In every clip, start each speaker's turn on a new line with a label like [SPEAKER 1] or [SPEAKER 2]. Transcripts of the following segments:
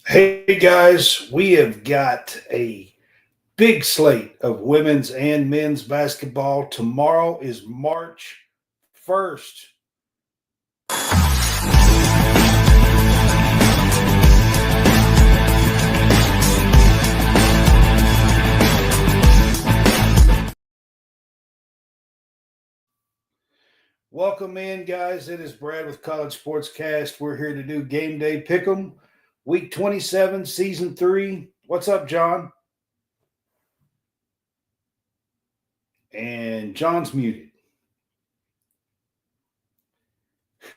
[SPEAKER 1] Hey guys, we have got a big slate of women's and men's basketball. Tomorrow is March 1st. Welcome in, guys. It is Brad with College SportsCast. We're here to do Game Day Pick'em, Week 27, Season 3. What's up, John? And John's muted.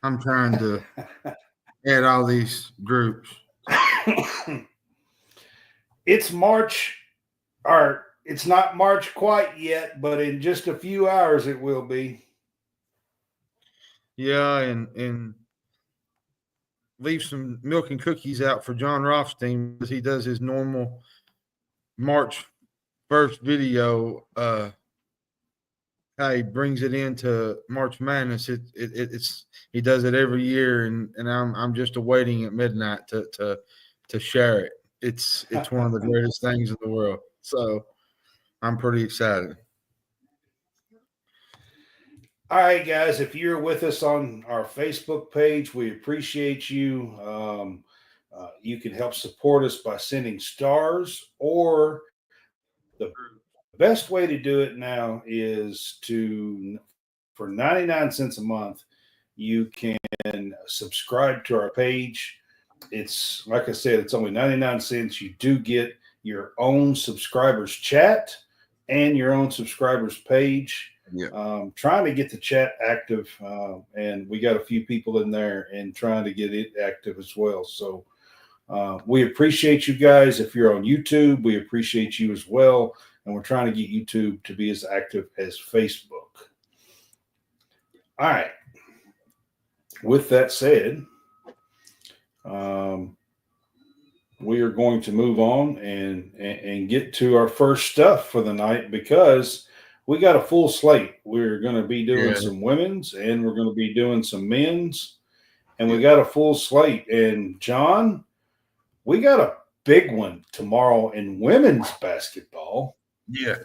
[SPEAKER 2] I'm trying to add all these groups.
[SPEAKER 1] It's March, or it's not March quite yet, but in just a few hours it will be.
[SPEAKER 2] Yeah, and leave some milk and cookies out for John Rothstein as he does his normal March 1st video. How he brings it into March Madness. It's he does it every year, and I'm just awaiting at midnight to share it. It's one of the greatest things in the world. So I'm pretty excited.
[SPEAKER 1] All right, guys, if you're with us on our Facebook page, we appreciate you. You can help support us by sending stars, or the best way to do it now is for 99 cents a month, you can subscribe to our page. It's like I said, it's only 99 cents. You do get your own subscribers chat and your own subscribers page.
[SPEAKER 2] Yeah.
[SPEAKER 1] Trying to get the chat active, and we got a few people in there and trying to get it active as well. So we appreciate you guys. If you're on YouTube, we appreciate you as well. And we're trying to get YouTube to be as active as Facebook. All right. With that said, we are going to move on and get to our first stuff for the night, because we got a full slate. We're going to be doing some women's, and we're going to be doing some men's, and we got a full slate. And John, we got a big one tomorrow in women's basketball.
[SPEAKER 2] Yeah.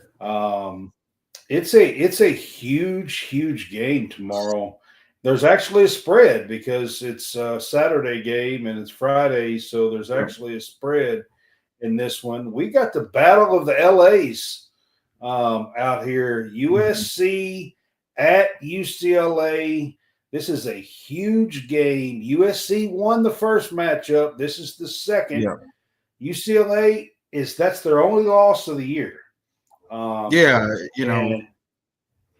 [SPEAKER 1] It's a huge game tomorrow. There's actually a spread because it's a Saturday game and it's Friday, so there's actually a spread in this one. We got the Battle of the LAs out here. USC at UCLA. This is a huge game. USC won the first matchup. This is the second.
[SPEAKER 2] Yeah.
[SPEAKER 1] UCLA that's their only loss of the year.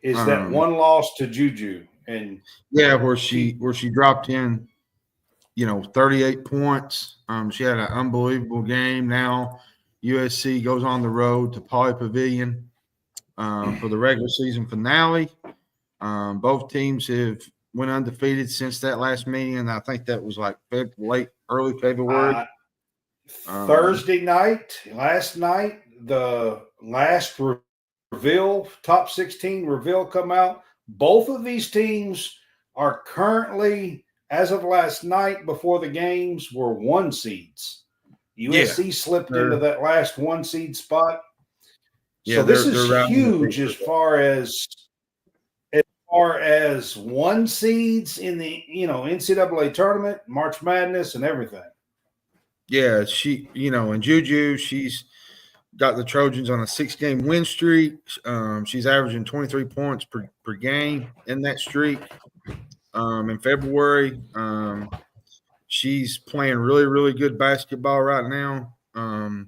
[SPEAKER 1] Is that one loss to Juju. And
[SPEAKER 2] where she dropped in, 38 points. She had an unbelievable game. Now USC goes on the road to Poly Pavilion for the regular season finale. Both teams have went undefeated since that last meeting, and I think that was like early February.
[SPEAKER 1] Thursday night, last night, the last reveal, top 16 reveal come out. Both of these teams are currently, as of last night before the games, were 1 seeds. USC slipped into that last 1 seed spot. So this is huge as far as 1 seeds in the NCAA tournament, March Madness, and everything.
[SPEAKER 2] Yeah, and Juju, she's got the Trojans on a 6-game win streak. She's averaging 23 points per game in that streak. In February, she's playing really, really good basketball right now. I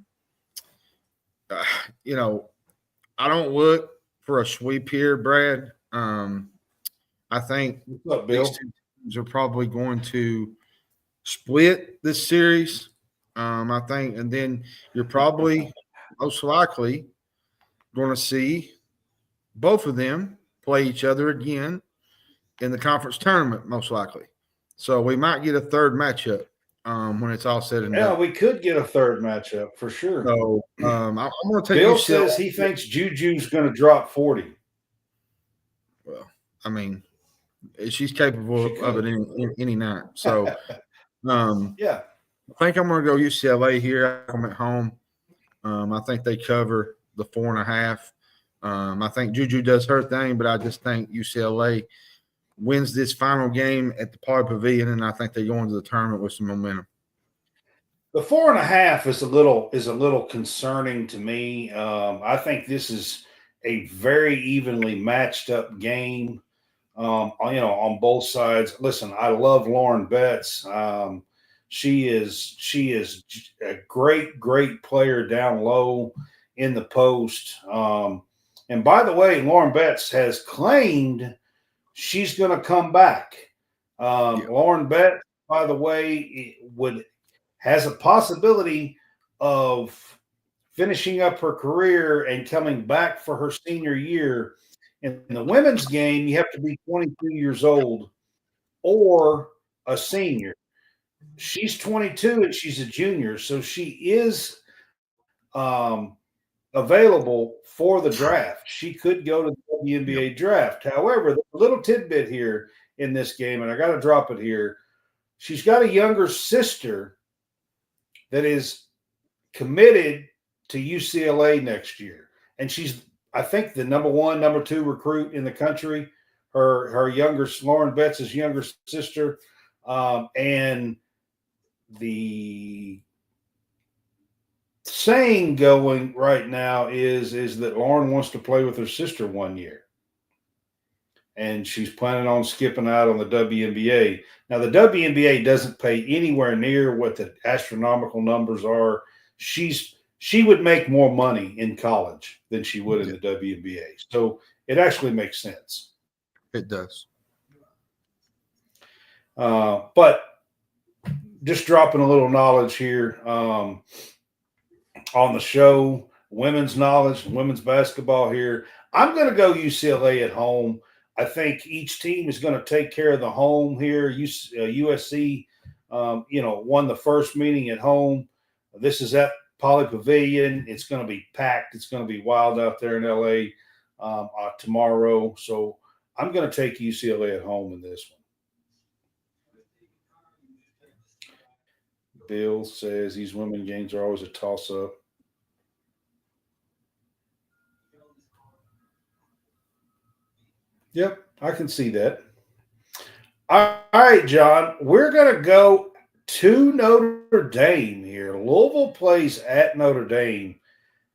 [SPEAKER 2] don't look for a sweep here, Brad. I think these two teams are probably going to split this series. I think, and then you're probably most likely going to see both of them play each other again in the conference tournament, most likely. So we might get a third matchup when it's all said and done.
[SPEAKER 1] Yeah, we could get a third matchup for sure.
[SPEAKER 2] So I'm going to take
[SPEAKER 1] Bill says he thinks Juju's going to drop 40.
[SPEAKER 2] Well, I mean, she's capable of it any night. So,
[SPEAKER 1] yeah.
[SPEAKER 2] I think I'm going to go UCLA here. I'm at home. I think they cover the 4.5. I think Juju does her thing, but I just think UCLA wins this final game at the Poly Pavilion, and I think they go into the tournament with some momentum.
[SPEAKER 1] The 4.5 is a little concerning to me. I think this is a very evenly matched up game. On both sides. Listen, I love Lauren Betts. She is a great player down low in the post. And by the way, Lauren Betts has claimed she's going to come back. Lauren Betts, by the way, has a possibility of finishing up her career and coming back for her senior year. In the women's game, you have to be 22 years old or a senior. She's 22 and she's a junior, so she is available for the draft. She could go to the WNBA draft. However, the little tidbit here in this game, and I got to drop it here, she's got a younger sister that is committed to UCLA next year. And she's, I think, the number 1, number 2 recruit in the country. Her younger, Lauren Betts' younger sister. And the saying going right now is that Lauren wants to play with her sister 1 year. And she's planning on skipping out on the WNBA. Now, the WNBA doesn't pay anywhere near what the astronomical numbers are. She would make more money in college than she would in the WNBA. So it actually makes sense.
[SPEAKER 2] It does.
[SPEAKER 1] But just dropping a little knowledge here on the show, women's knowledge, women's basketball here. I'm going to go UCLA at home. I think each team is going to take care of the home here. USC, won the first meeting at home. This is at Poly Pavilion. It's going to be packed. It's going to be wild out there in LA tomorrow. So I'm going to take UCLA at home in this one. Bill says these women games are always a toss-up. Yep, I can see that. All right, John, we're going to go to Notre Dame here. Louisville plays at Notre Dame,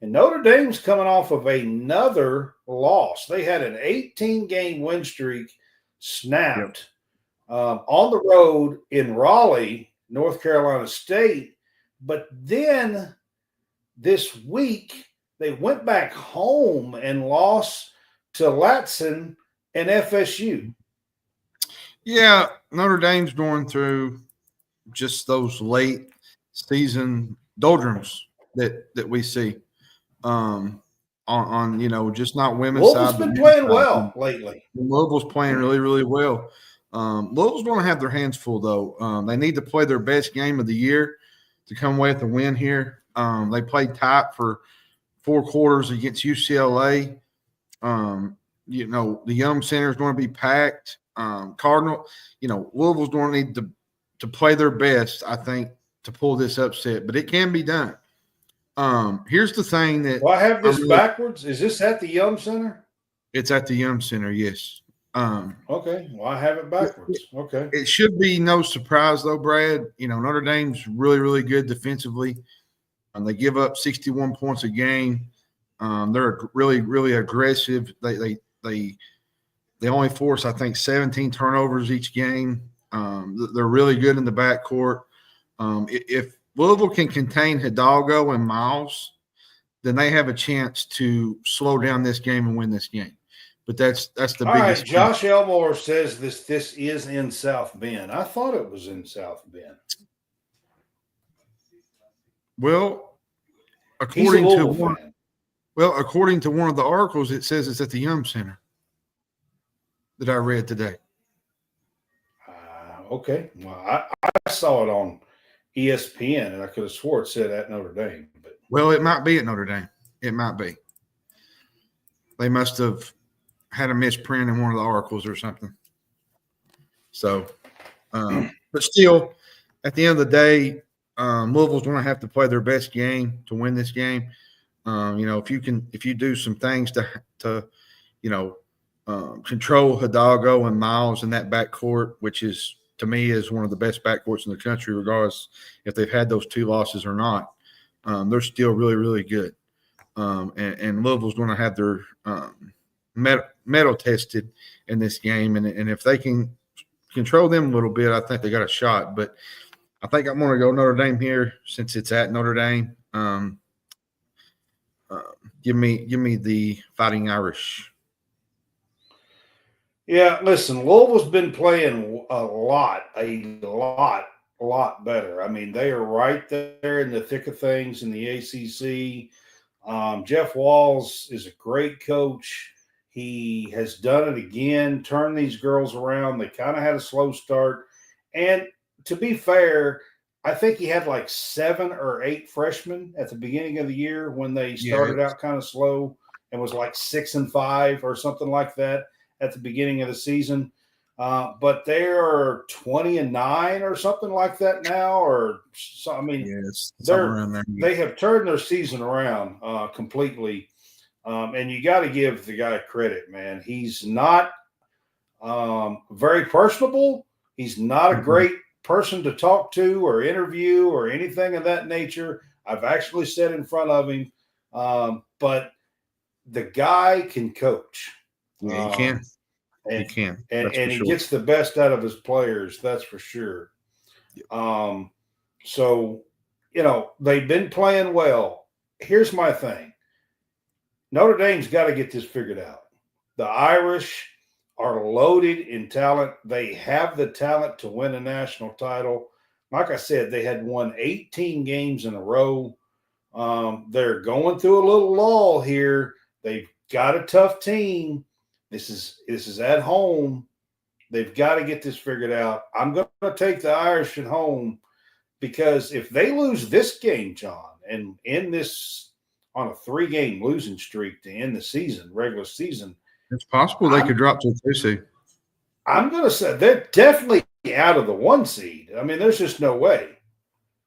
[SPEAKER 1] and Notre Dame's coming off of another loss. They had an 18-game win streak snapped on the road in Raleigh, North Carolina State, but then this week they went back home and lost to Latson and FSU.
[SPEAKER 2] Yeah, Notre Dame's going through just those late season doldrums that we see on just not women's
[SPEAKER 1] Louisville's
[SPEAKER 2] side.
[SPEAKER 1] Been playing well lately.
[SPEAKER 2] Louisville's playing really, really well. Louisville's going to have their hands full, though. They need to play their best game of the year to come away with a win here. They played tight for 4 quarters against UCLA. The Yum Center is going to be packed. Louisville's going to need to play their best, I think, to pull this upset, but it can be done. Here's the thing that
[SPEAKER 1] I have this backwards. Is this at the Yum Center?
[SPEAKER 2] It's at the Yum Center, yes.
[SPEAKER 1] Okay. Well, I have it backwards. Okay.
[SPEAKER 2] It should be no surprise, though, Brad. Notre Dame's really, really good defensively. They give up 61 points a game. They're really, really aggressive. They only force, I think, 17 turnovers each game. They're really good in the backcourt. If Louisville can contain Hidalgo and Miles, then they have a chance to slow down this game and win this game. But that's the biggest. All right,
[SPEAKER 1] Josh Elmore says this is in South Bend. I thought it was in South Bend.
[SPEAKER 2] Well, according to one of the articles, it says it's at the Yum Center that I read today.
[SPEAKER 1] Okay. Well, I saw it on ESPN, and I could have swore it said at Notre Dame.
[SPEAKER 2] Well, it might be at Notre Dame. It might be. They must have had a misprint in one of the articles or something. So, but still, at the end of the day, Louisville's going to have to play their best game to win this game. If you do some things to control Hidalgo and Miles in that backcourt, which is to me is one of the best backcourts in the country, regardless if they've had those 2 losses or not. They're still really, really good. And Louisville's going to have their metal tested in this game, and if they can control them a little bit, I think they got a shot. But I think I'm going to go Notre Dame here since it's at Notre Dame. Give me the Fighting Irish.
[SPEAKER 1] Yeah, listen, Louisville's been playing a lot better. I mean, they are right there in the thick of things in the ACC. Jeff Walls is a great coach. He has done it again, turned these girls around. They kind of had a slow start. And to be fair, I think he had like 7 or 8 freshmen at the beginning of the year when they started out kind of slow and was like 6-5 or something like that at the beginning of the season. But they are 20-9 or something like that now. Or so, I mean, they have turned their season around completely. And you got to give the guy credit, man. He's not very personable. He's not a great person to talk to or interview or anything of that nature. I've actually sat in front of him, but the guy can coach.
[SPEAKER 2] Yeah, he can.
[SPEAKER 1] He can. And he gets the best out of his players, that's for sure. Yeah. So, they've been playing well. Here's my thing. Notre Dame's got to get this figured out. The Irish are loaded in talent. They have the talent to win a national title. Like I said, they had won 18 games in a row. They're going through a little lull here. They've got a tough team. This is at home. They've got to get this figured out. I'm going to take the Irish at home because if they lose this game, John, and end this on a 3-game losing streak to end the season, regular season,
[SPEAKER 2] it's possible they could drop to a 2 seed.
[SPEAKER 1] I'm going to say they're definitely out of the 1 seed. I mean, there's just no way.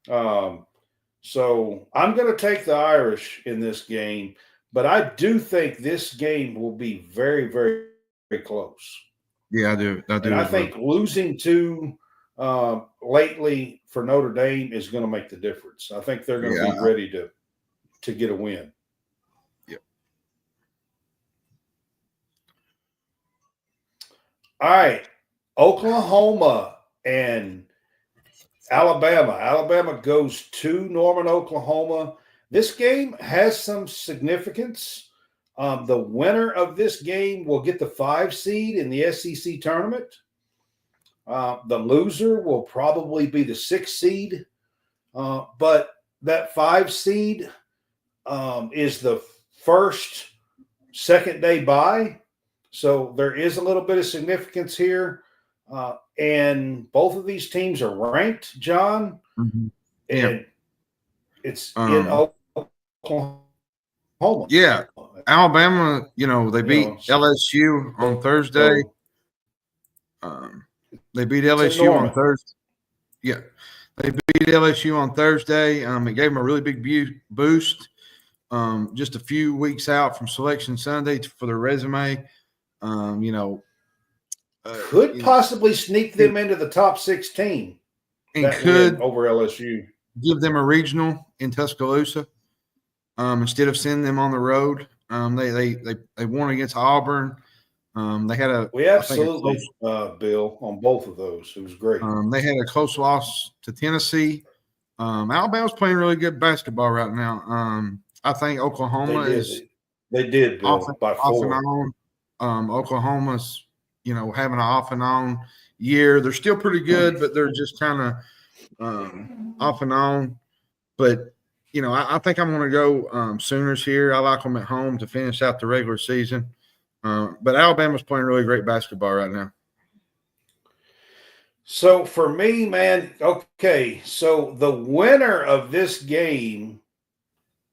[SPEAKER 1] So I'm going to take the Irish in this game, but I do think this game will be very, very, very close.
[SPEAKER 2] Yeah, I do.
[SPEAKER 1] And I think losing 2 lately for Notre Dame is going to make the difference. I think they're going to be ready to get a win. All right, Oklahoma and Alabama. Alabama goes to Norman, Oklahoma. This game has some significance. The winner of this game will get the 5 seed in the SEC tournament. The loser will probably be the 6 seed. But that 5 seed is the first second-day bye. So there is a little bit of significance here. And both of these teams are ranked, John.
[SPEAKER 2] Mm-hmm.
[SPEAKER 1] And it's in Oklahoma.
[SPEAKER 2] Yeah. Alabama, they beat LSU on Thursday. They beat LSU on Thursday. Yeah. They beat LSU on Thursday. It gave them a really big boost. Just a few weeks out from Selection Sunday for their resume.
[SPEAKER 1] Could possibly sneak them into the top 16
[SPEAKER 2] and could
[SPEAKER 1] over LSU.
[SPEAKER 2] Give them a regional in Tuscaloosa instead of sending them on the road. They won against Auburn. They had
[SPEAKER 1] we absolutely Bill on both of those. It was great.
[SPEAKER 2] They had a close loss to Tennessee. Alabama's playing really good basketball right now. I think Oklahoma
[SPEAKER 1] they did Bill, by 4.
[SPEAKER 2] Oklahoma's having an off and on year. They're still pretty good, but they're just kind of off and on. But I think I'm going to go Sooners here. I like them at home to finish out the regular season. But Alabama's playing really great basketball right now.
[SPEAKER 1] So for me, man, okay, so the winner of this game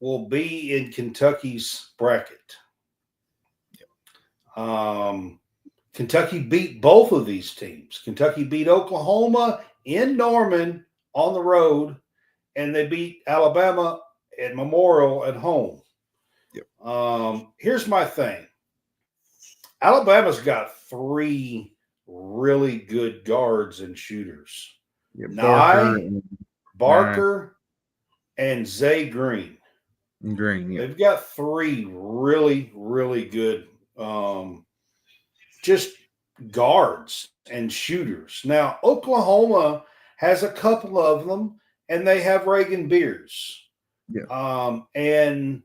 [SPEAKER 1] will be in Kentucky's bracket. Kentucky beat both of these teams. Kentucky beat Oklahoma in Norman on the road, and they beat Alabama at Memorial at home.
[SPEAKER 2] Yep.
[SPEAKER 1] Here's my thing. Alabama's got 3 really good guards and shooters.
[SPEAKER 2] Yeah,
[SPEAKER 1] Barker, and Zay Green.
[SPEAKER 2] Green. Yeah.
[SPEAKER 1] They've got 3 really, really good just guards and shooters. Now, Oklahoma has a couple of them, and they have Reagan Beers.
[SPEAKER 2] Yeah.
[SPEAKER 1] And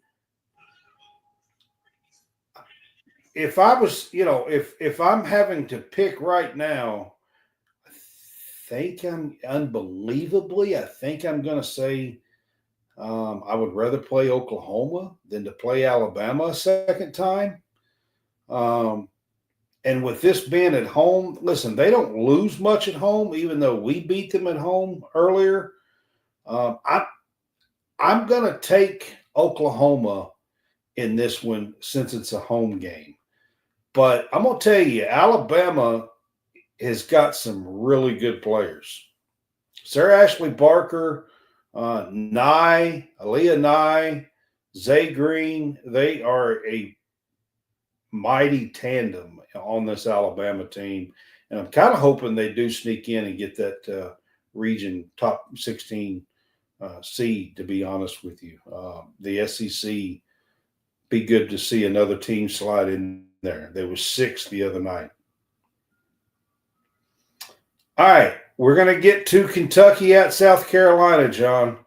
[SPEAKER 1] if I was, if I'm having to pick right now, I think I'm going to say I would rather play Oklahoma than to play Alabama a second time. And with this being at home, listen, they don't lose much at home, even though we beat them at home earlier. I'm going to take Oklahoma in this one since it's a home game. But I'm going to tell you, Alabama has got some really good players. Sarah Ashley Barker, Aaliyah Nye, Zay Green, they are a mighty tandem on this Alabama team. And I'm kind of hoping they do sneak in and get that region top 16 seed, to be honest with you. The SEC, be good to see another team slide in there. There was 6 the other night. All right, we're going to get to Kentucky at South Carolina, John.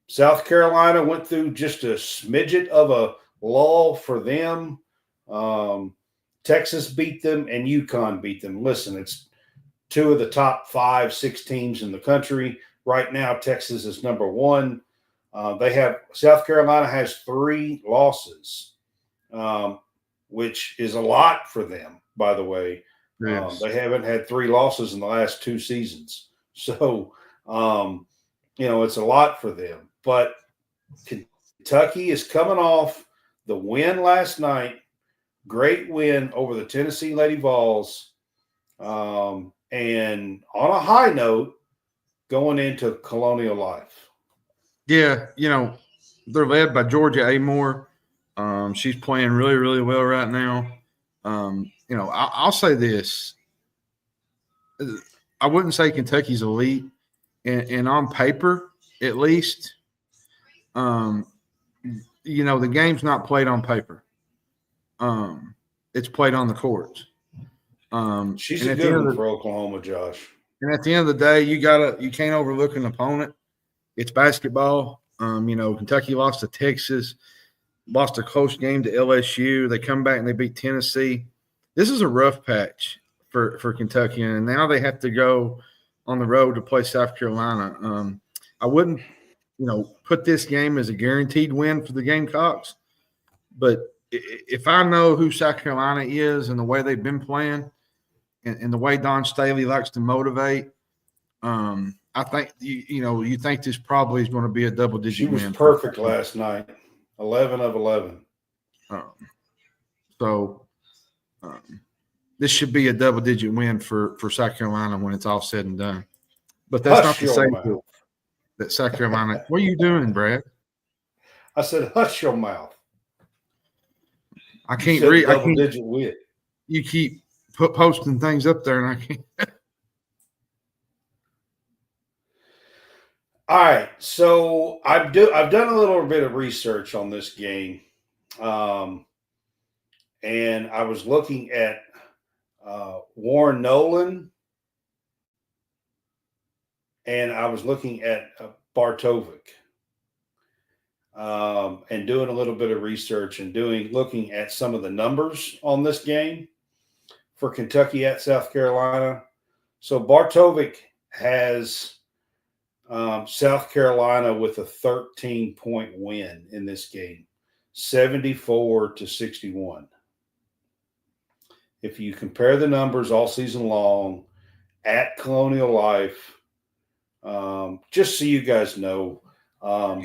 [SPEAKER 1] South Carolina went through just a smidget of a lull for them. Texas beat them and UConn beat them. Listen, it's 2 of the top 5, 6 teams in the country. Right now, Texas is number 1. South Carolina has 3 losses, which is a lot for them, by the way.
[SPEAKER 2] Yes.
[SPEAKER 1] They haven't had 3 losses in the last 2 seasons. So, it's a lot for them. But Kentucky is coming off the win last night. Great win over the Tennessee Lady Vols. And on a high note, going into Colonial Life.
[SPEAKER 2] Yeah, they're led by Georgia Amore. She's playing really, really well right now. I'll say this. I wouldn't say Kentucky's elite, and on paper, at least, the game's not played on paper. It's played on the courts.
[SPEAKER 1] She's a good one for Oklahoma, Josh.
[SPEAKER 2] And at the end of the day, you can't overlook an opponent. It's basketball. Kentucky lost to Texas, lost a close game to LSU. They come back and they beat Tennessee. This is a rough patch for Kentucky, and now they have to go on the road to play South Carolina. I wouldn't, put this game as a guaranteed win for the Gamecocks, but if I know who South Carolina is and the way they've been playing and the way Don Staley likes to motivate, I think you think this probably is going to be a double-digit win.
[SPEAKER 1] She was perfect last night, 11 of 11.
[SPEAKER 2] This should be a double-digit win for South Carolina when it's all said and done. But that's not to say that South Carolina. What are you doing, Brad?
[SPEAKER 1] I said, hush your mouth.
[SPEAKER 2] I can't read.
[SPEAKER 1] Double-digit win.
[SPEAKER 2] You keep posting things up there, and I can't.
[SPEAKER 1] All right, so I've done a little bit of research on this game, and I was looking at Warren Nolan, and I was looking at Bartovic, and doing a little bit of research and looking at some of the numbers on this game for Kentucky at South Carolina. So Bartovic has South Carolina with a 13-point win in this game, 74-61. If you compare the numbers all season long at Colonial Life, just so you guys know, I'm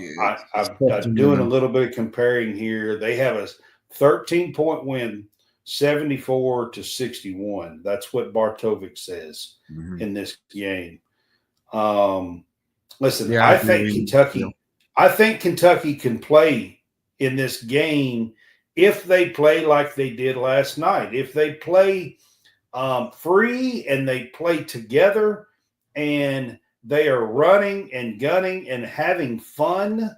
[SPEAKER 1] doing a little bit of comparing here. They have a 13-point win, 74-61. That's what Bartovic says in this game. Listen,
[SPEAKER 2] Yeah,
[SPEAKER 1] I think Kentucky can play in this game if they play like they did last night. If they play free and they play together and they are running and gunning and having fun,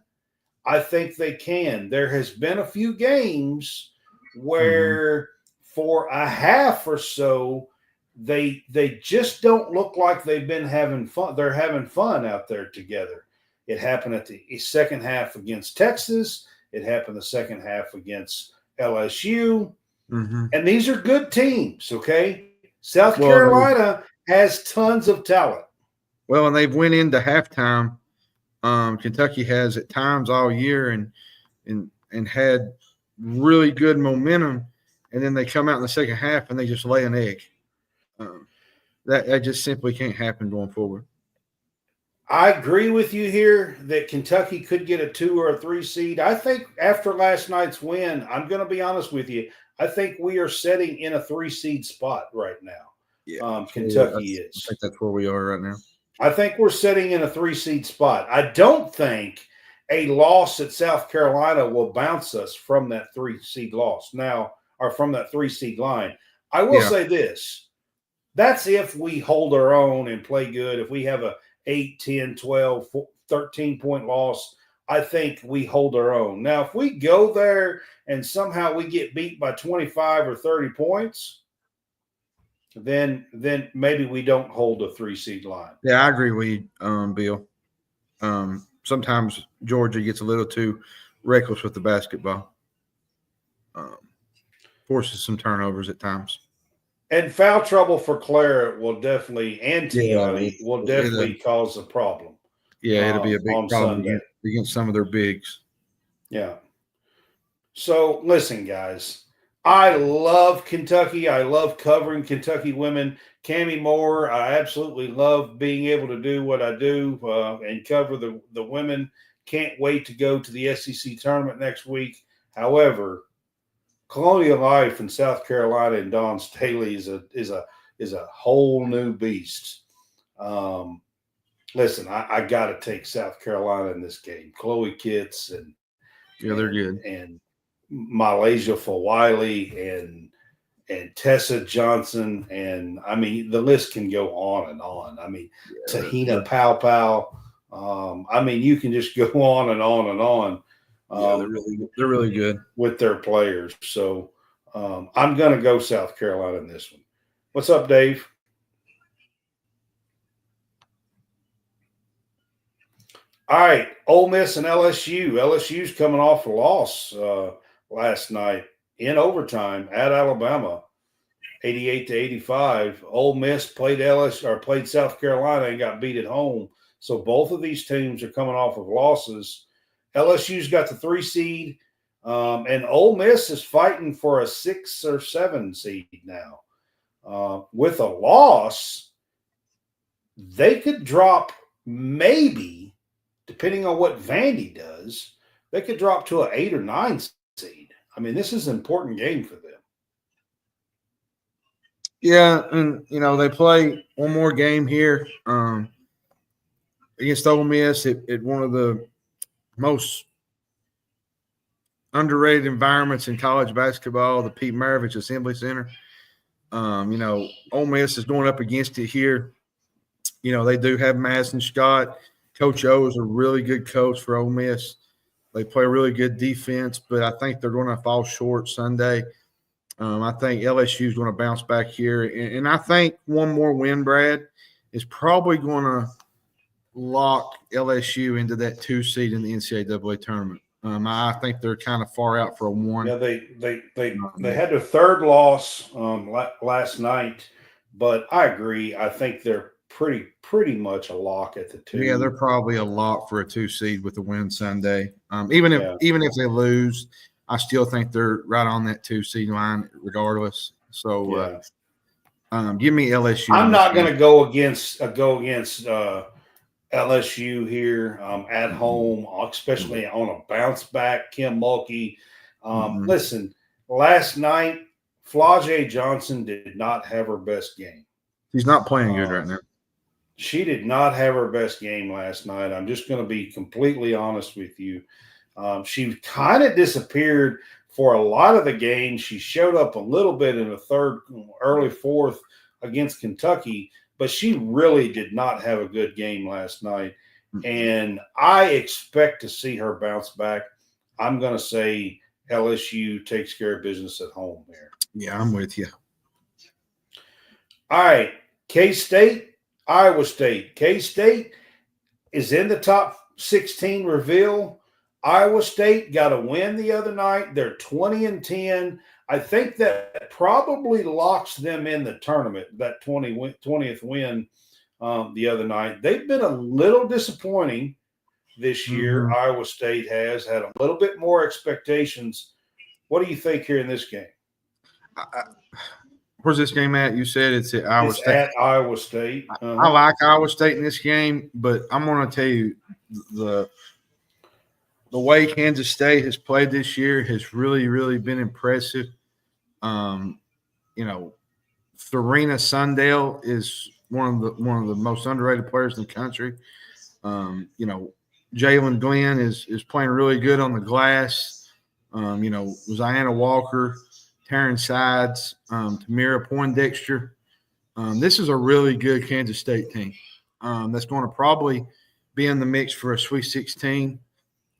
[SPEAKER 1] I think they can. There has been a few games where for a half or so they just don't look like they've been having fun. They're having fun out there together. It happened at the second half against Texas. It happened the second half against LSU. And these are good teams, okay? South Carolina has tons of talent.
[SPEAKER 2] Well, and they've went into halftime. Kentucky has at times all year and had really good momentum, and then they come out in the second half and they just lay an egg. That just simply can't happen going forward.
[SPEAKER 1] I agree with you here that Kentucky could get a 2 or a 3 seed. I think after last night's win, I'm going to be honest with you, I think we are setting in a 3 seed spot right now.
[SPEAKER 2] Yeah,
[SPEAKER 1] Kentucky is.
[SPEAKER 2] I think that's where we are right now.
[SPEAKER 1] I think we're sitting in a 3 seed spot. I don't think a loss at South Carolina will bounce us from that 3 seed loss now, or from that 3 seed line. I will say this. That's if we hold our own and play good. If we have a 8, 10, 12, 13 point loss, I think we hold our own. Now, if we go there and somehow we get beat by 25 or 30 points, then maybe we don't hold a 3 seed line.
[SPEAKER 2] Yeah, I agree with you, Bill. Sometimes Georgia gets a little too reckless with the basketball. Forces some turnovers at times.
[SPEAKER 1] And foul trouble for Claret will definitely, and Tiani will definitely cause a problem.
[SPEAKER 2] Yeah, it'll be a big problem against some of their bigs.
[SPEAKER 1] Yeah. So listen, guys, I love Kentucky. I love covering Kentucky women. Cammie Moore, I absolutely love being able to do what I do and cover the women. Can't wait to go to the SEC tournament next week. However, Colonial Life in South Carolina and Dawn Staley is a whole new beast. Listen, I got to take South Carolina in this game. Chloe Kitts and
[SPEAKER 2] they're good,
[SPEAKER 1] and Malaysia Fawiley and Tessa Johnson, and I mean the list can go on and on. I mean Tahina Pau. I mean you can just go on and on and on.
[SPEAKER 2] They're really good
[SPEAKER 1] with their players. So I'm going to go South Carolina in this one. What's up, Dave? All right, Ole Miss and LSU. LSU's coming off a loss last night in overtime at Alabama, 88-85. Ole Miss played South Carolina and got beat at home. So both of these teams are coming off of losses. LSU's got the 3 seed, and Ole Miss is fighting for a 6 or 7 seed now. With a loss, they could drop maybe, depending on what Vandy does, they could drop to an 8 or 9 seed. I mean, this is an important game for them.
[SPEAKER 2] Yeah, and, they play one more game here against Ole Miss at one of the most underrated environments in college basketball, the Pete Maravich Assembly Center. Ole Miss is going up against it here. They do have Madison Scott. Coach O is a really good coach for Ole Miss. They play really good defense, but I think they're going to fall short Sunday. I think LSU is going to bounce back here. And I think one more win, Brad, is probably going to lock LSU into that 2 seed in the NCAA tournament. I think they're kind of far out for a 1.
[SPEAKER 1] Yeah, they had their 3rd loss last night, but I agree. I think they're pretty much a lock at the 2.
[SPEAKER 2] Yeah, they're probably a lock for a 2 seed with the win Sunday. Even if they lose, I still think they're right on that 2 seed line regardless. So give me LSU.
[SPEAKER 1] I'm not going to go against LSU here at home, especially on a bounce back. Kim Mulkey. Listen, last night, Flau'jae Johnson did not have her best game.
[SPEAKER 2] She's not playing good right now.
[SPEAKER 1] She did not have her best game last night. I'm just going to be completely honest with you. She kind of disappeared for a lot of the game. She showed up a little bit in the third, early fourth against Kentucky, but she really did not have a good game last night. And I expect to see her bounce back. I'm going to say LSU takes care of business at home there.
[SPEAKER 2] Yeah, I'm with you.
[SPEAKER 1] All right, K-State, Iowa State. K-State is in the top 16 reveal. Iowa State got a win the other night. They're 20-10. I think that probably locks them in the tournament, that 20th win the other night. They've been a little disappointing this year. Iowa State has had a little bit more expectations. What do you think here in this game?
[SPEAKER 2] Where's this game at? You said it's at Iowa State.
[SPEAKER 1] At Iowa State.
[SPEAKER 2] I like Iowa State in this game, but I'm going to tell you the way Kansas State has played this year has really, really been impressive. Serena Sundale is one of the most underrated players in the country. Jalen Glenn is playing really good on the glass. Ziana Walker, Taryn Sides, Tamira Poindexter. This is a really good Kansas State team that's going to probably be in the mix for a Sweet 16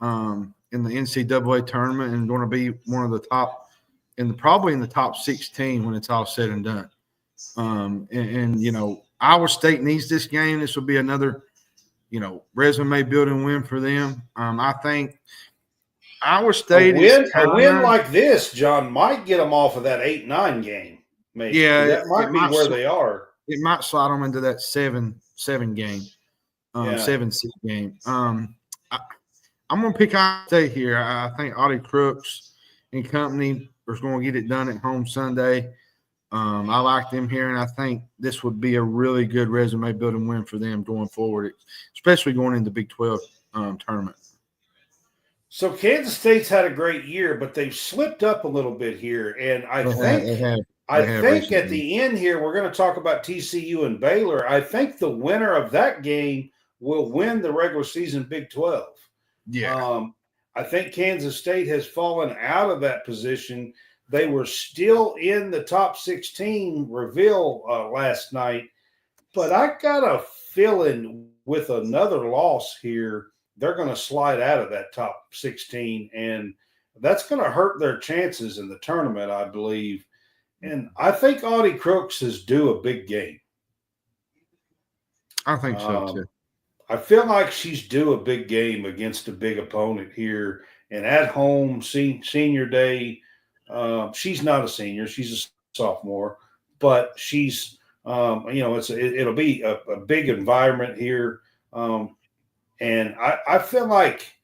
[SPEAKER 2] in the NCAA tournament and going to be one of the top probably in the top 16 when it's all said and done. Iowa State needs this game. This will be another, resume building win for them. I think Iowa State
[SPEAKER 1] a win like this, John, might get them off of that 8-9 game. Maybe.
[SPEAKER 2] Yeah,
[SPEAKER 1] that might be where they are.
[SPEAKER 2] It might slide them into that 7 game, 7-6 game. I'm going to pick Iowa State here. I think Audie Crooks and company are going to get it done at home Sunday. I like them here, and I think this would be a really good resume building win for them going forward, especially going into the Big 12 tournament.
[SPEAKER 1] So Kansas State's had a great year, but they've slipped up a little bit here, and I think at the end here we're going to talk about TCU and Baylor. I think the winner of that game will win the regular season Big 12.
[SPEAKER 2] Yeah.
[SPEAKER 1] I think Kansas State has fallen out of that position. They were still in the top 16 reveal last night, but I got a feeling with another loss here, they're going to slide out of that top 16, and that's going to hurt their chances in the tournament, I believe. And I think Audie Crooks is due a big game.
[SPEAKER 2] I think so, too.
[SPEAKER 1] I feel like she's due a big game against a big opponent here. And at home, senior day, she's not a senior. She's a sophomore. But she's, it'll be a big environment here. And I feel like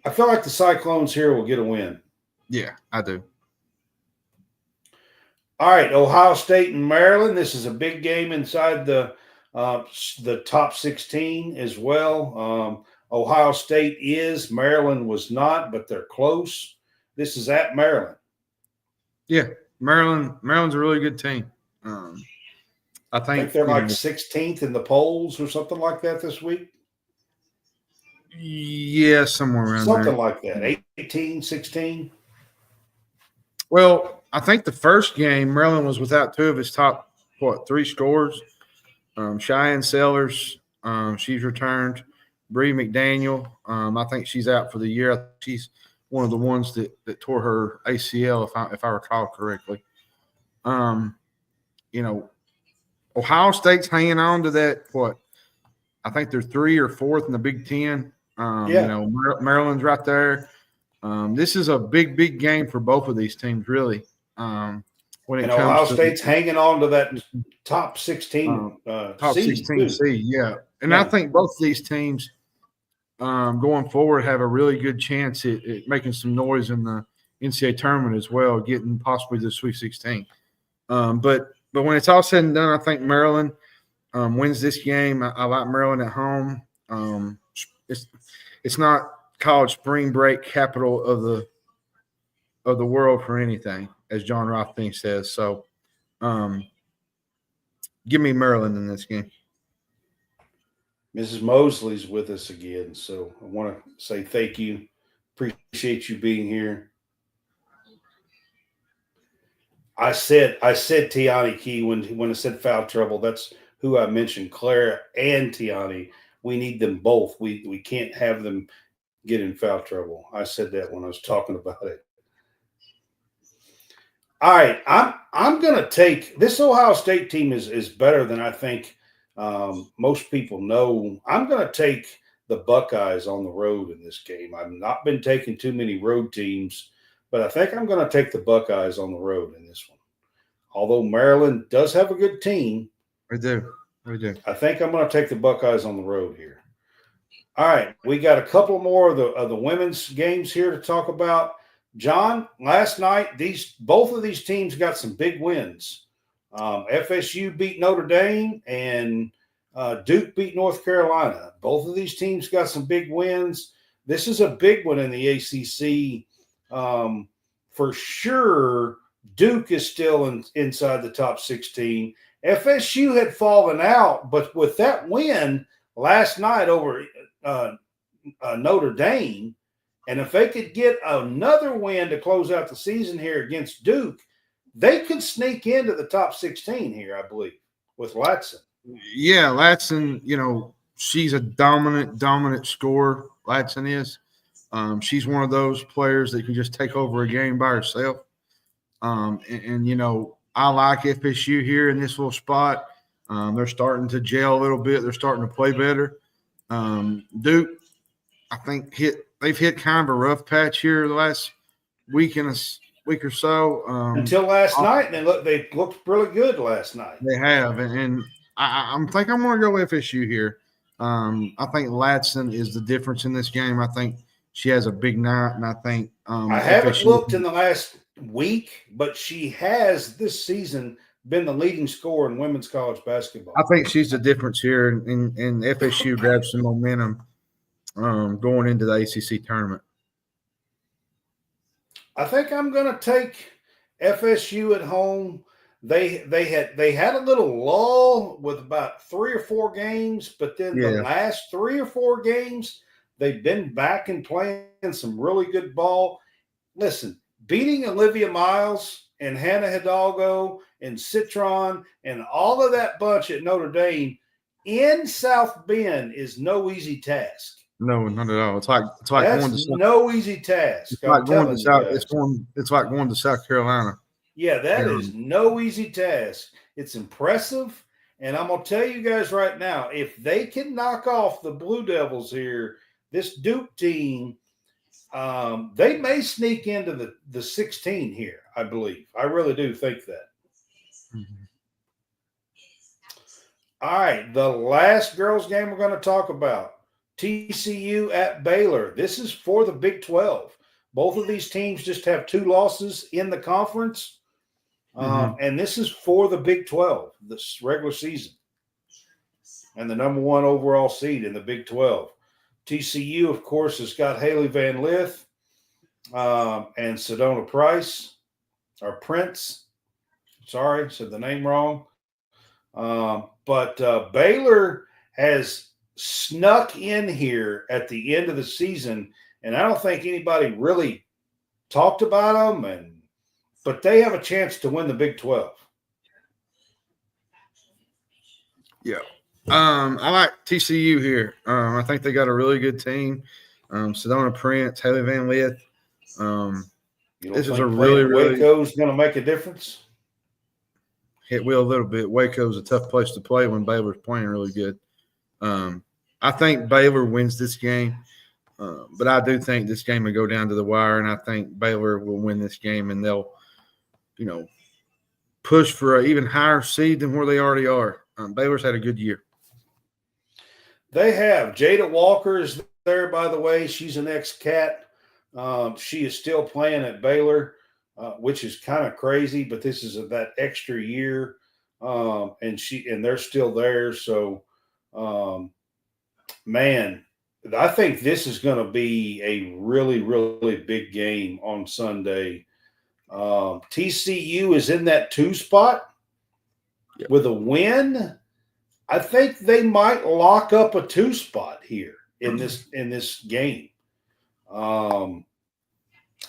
[SPEAKER 1] the Cyclones here will get a win.
[SPEAKER 2] Yeah, I do.
[SPEAKER 1] All right, Ohio State and Maryland. This is a big game inside the top 16 as well. Ohio State is, Maryland was not, but they're close. This is at Maryland.
[SPEAKER 2] Yeah, Maryland's a really good team. I think
[SPEAKER 1] they're like 16th in the polls or something like that this week.
[SPEAKER 2] Yeah, somewhere around
[SPEAKER 1] something
[SPEAKER 2] there.
[SPEAKER 1] Like that. 18, 16.
[SPEAKER 2] Well, I think the first game, Maryland was without 2 of his top, 3 scorers. Cheyenne Sellers, she's returned. Bree McDaniel, I think she's out for the year. I think she's one of the ones that tore her ACL, if I recall correctly. Ohio State's hanging on to that, I think they're 3 or 4th in the Big Ten. Maryland's right there. This is a big game for both of these teams, really.
[SPEAKER 1] Ohio State's hanging on to that top 16
[SPEAKER 2] top 16 seed, yeah. And I think both of these teams going forward have a really good chance at making some noise in the NCAA tournament as well, getting possibly to the Sweet 16. But when it's all said and done, I think Maryland wins this game. I like Maryland at home. It's not college spring break capital of the world for anything, as John Rothstein says. So, give me Maryland in this game.
[SPEAKER 1] Mrs. Mosley's with us again, so I want to say thank you. Appreciate you being here. I said Tiani Key when I said foul trouble. That's who I mentioned. Clara and Tiani. We need them both. We can't have them get in foul trouble. I said that when I was talking about it. All right, I'm gonna take this Ohio State team is better than I think most people know. I'm gonna take the Buckeyes on the road in this game. I've not been taking too many road teams, but I think I'm gonna take the Buckeyes on the road in this one. Although Maryland does have a good team,
[SPEAKER 2] We do.
[SPEAKER 1] I think I'm gonna take the Buckeyes on the road here. All right, we got a couple more of the women's games here to talk about. John, last night both of these teams got some big wins. FSU beat Notre Dame and Duke beat North Carolina. Both of these teams got some big wins. This is a big one in the ACC. For sure, Duke is still inside the top 16. FSU had fallen out, but with that win last night over Notre Dame, and if they could get another win to close out the season here against Duke, they could sneak into the top 16 here, I believe, with Latson.
[SPEAKER 2] Yeah, Latson, she's a dominant scorer. Latson is. She's one of those players that can just take over a game by herself. I like FSU here in this little spot. They're starting to gel a little bit. They're starting to play better. Duke, I think they've hit kind of a rough patch here the last week or so.
[SPEAKER 1] Until last night, they looked really good last night.
[SPEAKER 2] They have, and I think I'm going to go FSU here. I think Latson is the difference in this game. I think she has a big night, and I think
[SPEAKER 1] I haven't looked in the last week, but she has this season been the leading scorer in women's college basketball.
[SPEAKER 2] I think she's the difference here, and FSU grabs some momentum going into the ACC tournament.
[SPEAKER 1] I think I'm going to take FSU at home. They had a little lull with about 3 or 4 games, but then the last 3 or 4 games, they've been back and playing some really good ball. Listen, beating Olivia Miles and Hannah Hidalgo and Citron and all of that bunch at Notre Dame in South Bend is no easy task.
[SPEAKER 2] No, not at all. It's like
[SPEAKER 1] That's
[SPEAKER 2] going to
[SPEAKER 1] no easy task.
[SPEAKER 2] It's like going to South. It's like going to South Carolina.
[SPEAKER 1] Yeah, that is no easy task. It's impressive, and I'm gonna tell you guys right now, if they can knock off the Blue Devils here, this Duke team, they may sneak into the 16 here. I believe. I really do think that. Mm-hmm. All right, the last girls' game we're going to talk about. TCU at Baylor. This is for the Big 12. Both of these teams just have 2 losses in the conference. And this is for the Big 12, this regular season. And the number 1 overall seed in the Big 12. TCU, of course, has got Haley Van Lith and Sedona Prince. Sorry, said the name wrong. But Baylor has snuck in here at the end of the season, and I don't think anybody really talked about them, but they have a chance to win the Big 12.
[SPEAKER 2] Yeah. I like TCU here. I think they got a really good team. Sedona Prince, Haley Van Lith. This is a really
[SPEAKER 1] Waco's going to make a difference?
[SPEAKER 2] It will a little bit. Waco's a tough place to play when Baylor's playing really good. I think Baylor wins this game, but I do think this game will go down to the wire, and I think Baylor will win this game, and they'll, push for an even higher seed than where they already are. Baylor's had a good year.
[SPEAKER 1] They have. Jada Walker is there, by the way. She's an ex-Cat. She is still playing at Baylor, which is kind of crazy, but this is that extra year, and they're still there. So, man, I think this is going to be a really, really big game on Sunday. TCU is in that 2 spot with a win. I think they might lock up a 2 spot here in this game,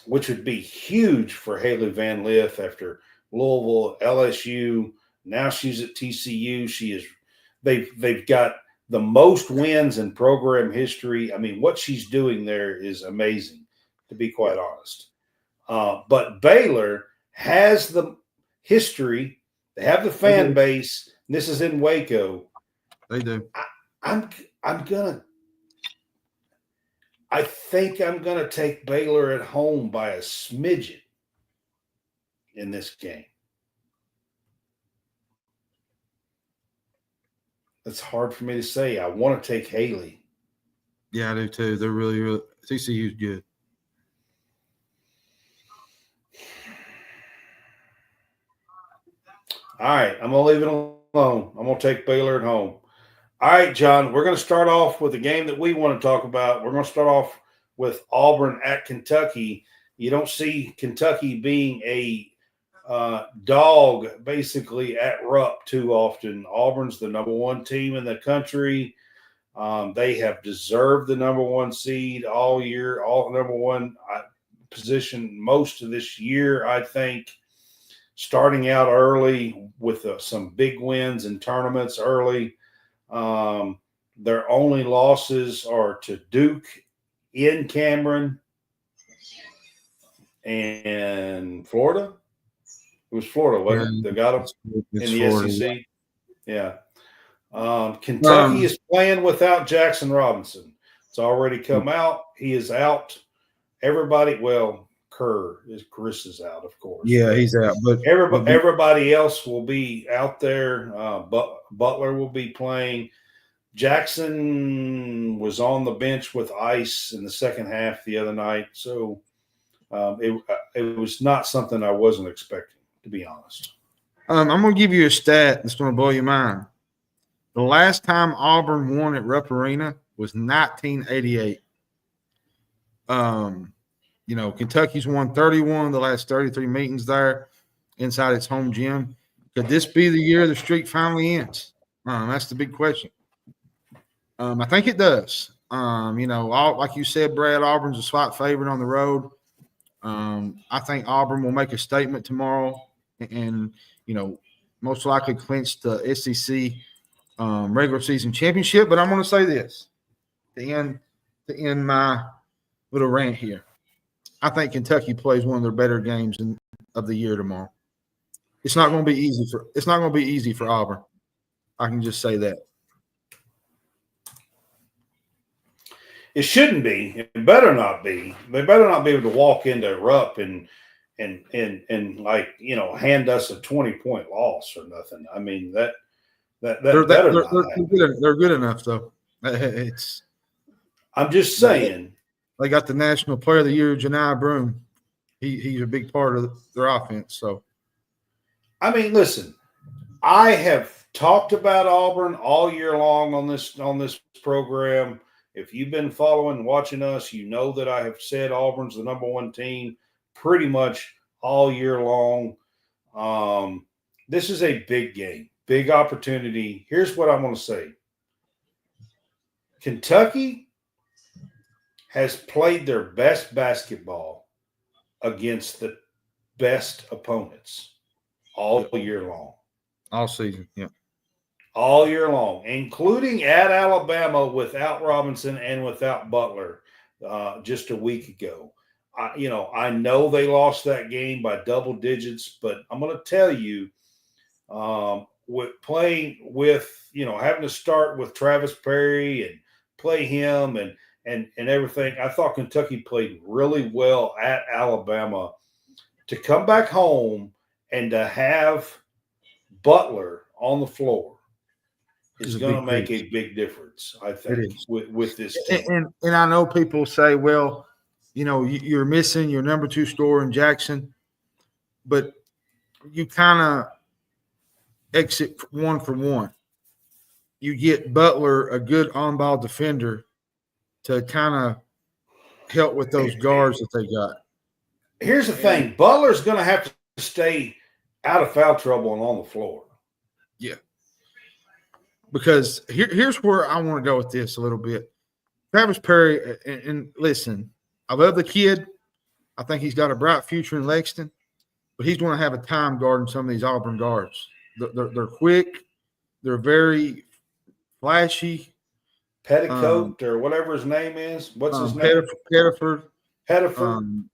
[SPEAKER 1] which would be huge for Haley Van Lith after Louisville, LSU. Now she's at TCU. They've got the most wins in program history. I mean, what she's doing there is amazing, to be quite honest. But Baylor has the history. They have the fan base. This is in Waco.
[SPEAKER 2] They do.
[SPEAKER 1] I think I'm gonna take Baylor at home by a smidgen in this game. It's hard for me to say. I want to take Haley.
[SPEAKER 2] Yeah, I do too. They're really, really TCU's good.
[SPEAKER 1] All right, I'm gonna leave it alone. I'm gonna take Baylor at home. All right, John, we're going to start off with a game that we want to talk about. We're going to start off with Auburn at Kentucky. You don't see Kentucky being a dog basically at Rupp too often. Auburn's the number 1 team in the country. They have deserved the number 1 seed all year, all number 1 position most of this year, I think. Starting out early with some big wins in tournaments early. Their only losses are to Duke in Cameron and Florida. It was Florida, wasn't it? They got them in the Florida, SEC. Yeah. Kentucky is playing without Jackson Robinson. It's already come out. He is out. Everybody, Chris is out, of course.
[SPEAKER 2] Yeah, he's out. But
[SPEAKER 1] everybody else will be out there. Butler will be playing. Jackson was on the bench with ice in the second half the other night, so it was not something I wasn't expecting, to be honest.
[SPEAKER 2] I'm going to give you a stat that's going to blow your mind. The last time Auburn won at Rupp Arena was 1988. Kentucky's won 31 of the last 33 meetings there inside its home gym. Could this be the year the streak finally ends? That's the big question. I think it does. Like you said, Brad, Auburn's a slight favorite on the road. I think Auburn will make a statement tomorrow and most likely clinch the SEC regular season championship. But I'm going to say this to end my little rant here. I think Kentucky plays one of their better games of the year tomorrow. It's not going to be easy for Auburn. I can just say that.
[SPEAKER 1] It shouldn't be. It better not be. They better not be able to walk into Rupp and hand us a 20-point loss or nothing. I mean that
[SPEAKER 2] they're good enough though.
[SPEAKER 1] I'm just saying.
[SPEAKER 2] They got the National Player of the Year, Janai Broome. He's a big part of their offense. So,
[SPEAKER 1] I mean, listen, I have talked about Auburn all year long on this program. If you've been following and watching us, you know that I have said Auburn's the number 1 team pretty much all year long. This is a big game, big opportunity. Here's what I'm going to say. Kentucky has played their best basketball against the best opponents all year long.
[SPEAKER 2] All season, yeah.
[SPEAKER 1] All year long, including at Alabama without Robinson and without Butler just a week ago. I know they lost that game by double digits, but I'm going to tell you, with playing with, having to start with Travis Perry and play him and everything, I thought Kentucky played really well at Alabama. To come back home and to have Butler on the floor is going to make a big difference, I think, with this team.
[SPEAKER 2] And I know people say, well, you're missing your number 2 scorer in Jackson, but you kind of exit 1 for 1. You get Butler, a good on-ball defender, to kind of help with those guards that they got.
[SPEAKER 1] Here's the thing. Butler's going to have to stay out of foul trouble and on the floor.
[SPEAKER 2] Yeah. because here's where I want to go with this a little bit. Travis Perry, and listen, I love the kid. I think he's got a bright future in Lexington, but he's going to have a time guarding some of these Auburn guards. They're quick. They're very flashy.
[SPEAKER 1] Petticoat or whatever his name is. What's his name?
[SPEAKER 2] Pettiford.
[SPEAKER 1] Pettiford.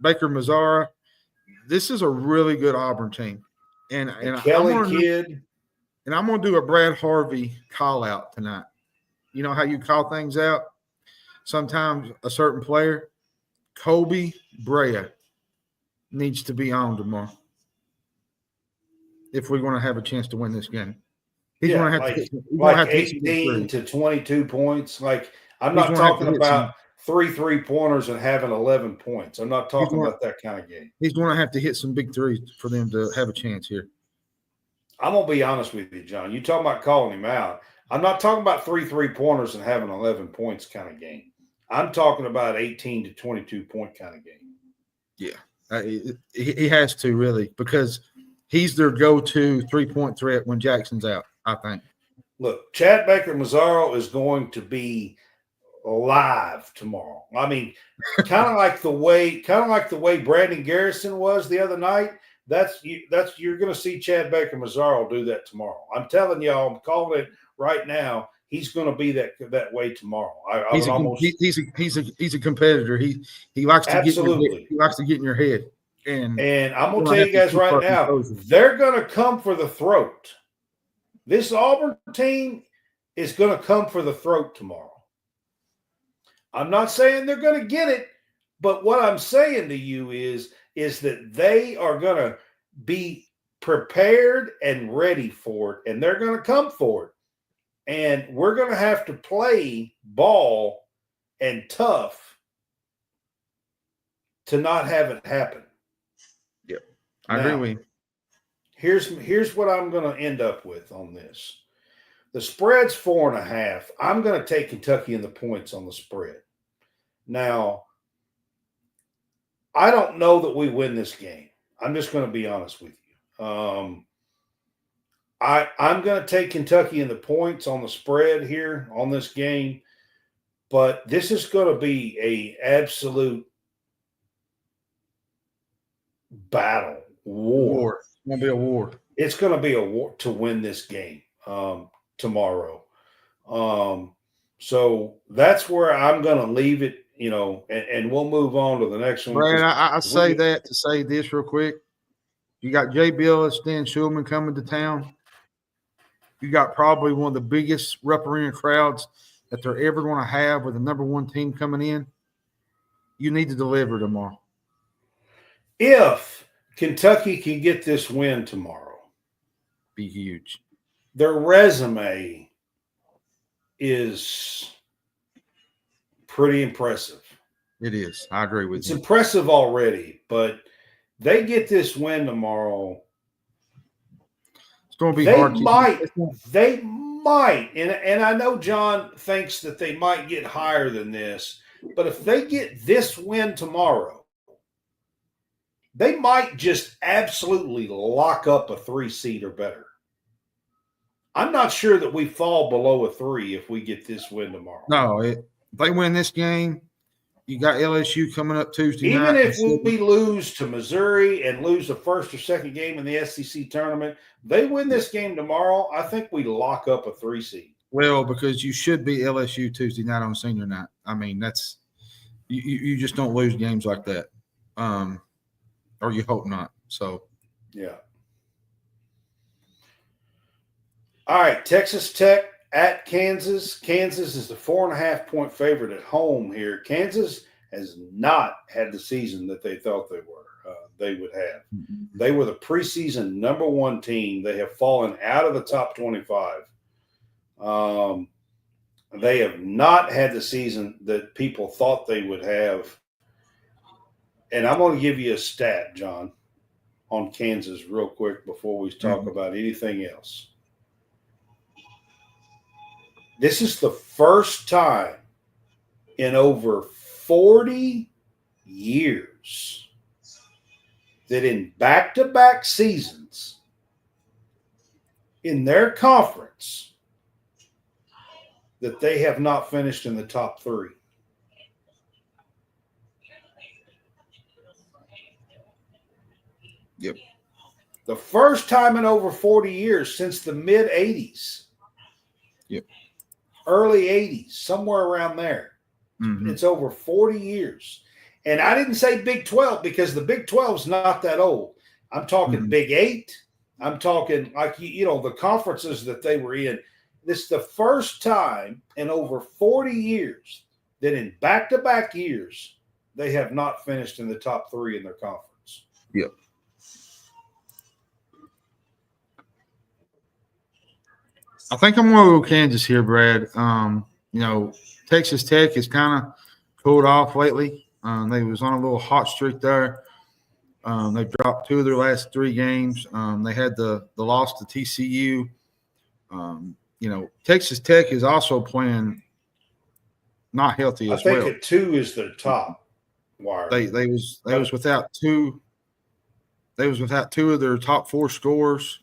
[SPEAKER 2] Baker Mazzara. This is a really good Auburn team. And
[SPEAKER 1] Kelly kid.
[SPEAKER 2] And I'm going to do a Brad Harvey call out tonight. You know how you call things out? Sometimes a certain player, Kobe Brea, needs to be on tomorrow if we're going to have a chance to win this game. He's going to have to
[SPEAKER 1] 18 to 22 points. Like, I'm not talking about 3 3-pointers and having 11 points. I'm not talking about that kind of game.
[SPEAKER 2] He's going to have to hit some big threes for them to have a chance here.
[SPEAKER 1] I'm going to be honest with you, John. You talking about calling him out. I'm not talking about 3 3-pointers and having 11 points kind of game. I'm talking about 18 to 22 point kind of game.
[SPEAKER 2] Yeah, he has to really, because he's their go-to 3-point threat when Jackson's out, I think.
[SPEAKER 1] Look, Chad Baker Mazzaro is going to be live tomorrow. I mean, kind of like the way Brandon Garrison was the other night. You're going to see Chad Baker Mazzaro do that tomorrow. I'm telling y'all, I'm calling it right now. He's going to be that way tomorrow. He's
[SPEAKER 2] a competitor. He likes to get in your head. And
[SPEAKER 1] I'm going to tell you guys right now, they're going to come for the throat. This Auburn team is going to come for the throat tomorrow. I'm not saying they're going to get it, but what I'm saying to you is that they are going to be prepared and ready for it, and they're going to come for it. And we're going to have to play ball and tough to not have it happen.
[SPEAKER 2] Yep, I agree with you.
[SPEAKER 1] Here's what I'm going to end up with on this. The spread's 4.5. I'm going to take Kentucky in the points on the spread. Now, I don't know that we win this game. I'm just going to be honest with you. I'm going to take Kentucky in the points on the spread here on this game, but this is going to be an absolute battle, war.
[SPEAKER 2] It's going to be a war.
[SPEAKER 1] It's going to be a war to win this game tomorrow. So that's where I'm going to leave it, and we'll move on to the next one.
[SPEAKER 2] Brad, I say that to say this real quick. You got Jay Billis, Stan Schulman coming to town. You got probably one of the biggest refereeing crowds that they're ever going to have with the number one team coming in. You need to deliver tomorrow.
[SPEAKER 1] If Kentucky can get this win tomorrow,
[SPEAKER 2] be huge.
[SPEAKER 1] Their resume is pretty impressive.
[SPEAKER 2] It is. I agree with you.
[SPEAKER 1] It's impressive already, but they get this win tomorrow.
[SPEAKER 2] It's going to be hard.
[SPEAKER 1] They might, and I know John thinks that they might get higher than this, but if they get this win tomorrow, they might just absolutely lock up a 3 seed or better. I'm not sure that we fall below a 3 if we get this win tomorrow.
[SPEAKER 2] No, if they win this game, you got LSU coming up Tuesday
[SPEAKER 1] night.
[SPEAKER 2] Even
[SPEAKER 1] if we lose to Missouri and lose the first or second game in the SEC tournament, they win this game tomorrow, I think we lock up a 3 seed.
[SPEAKER 2] Well, because you should be LSU Tuesday night on senior night. I mean, that's you just don't lose games like that. Or you hope not. So,
[SPEAKER 1] yeah. All right, Texas Tech at Kansas. Kansas is the 4.5-point favorite at home here. Kansas has not had the season that they thought they would have. They were the preseason number 1 team. They have fallen out of the top 25. They have not had the season that people thought they would have. And I'm going to give you a stat, John, on Kansas real quick before we talk about anything else. This is the first time in over 40 years that in back-to-back seasons, in their conference that they have not finished in the top 3.
[SPEAKER 2] Yep.
[SPEAKER 1] The first time in over 40 years since the mid 80s.
[SPEAKER 2] Yep.
[SPEAKER 1] Early 80s, somewhere around there.
[SPEAKER 2] Mm-hmm.
[SPEAKER 1] It's over 40 years. And I didn't say Big 12 because the Big 12 is not that old. I'm talking Big 8. I'm talking the conferences that they were in. This is the first time in over 40 years that in back-to-back years they have not finished in the top 3 in their conference.
[SPEAKER 2] Yep. I think I'm going to go Kansas here, Brad. Texas Tech has kind of cooled off lately. They was on a little hot streak there. They've dropped 2 of their last 3 games. They had the loss to TCU. Texas Tech is also playing not healthy as well.
[SPEAKER 1] I think at 2 is their top wire.
[SPEAKER 2] They was without 2. They was without 2 of their top 4 scorers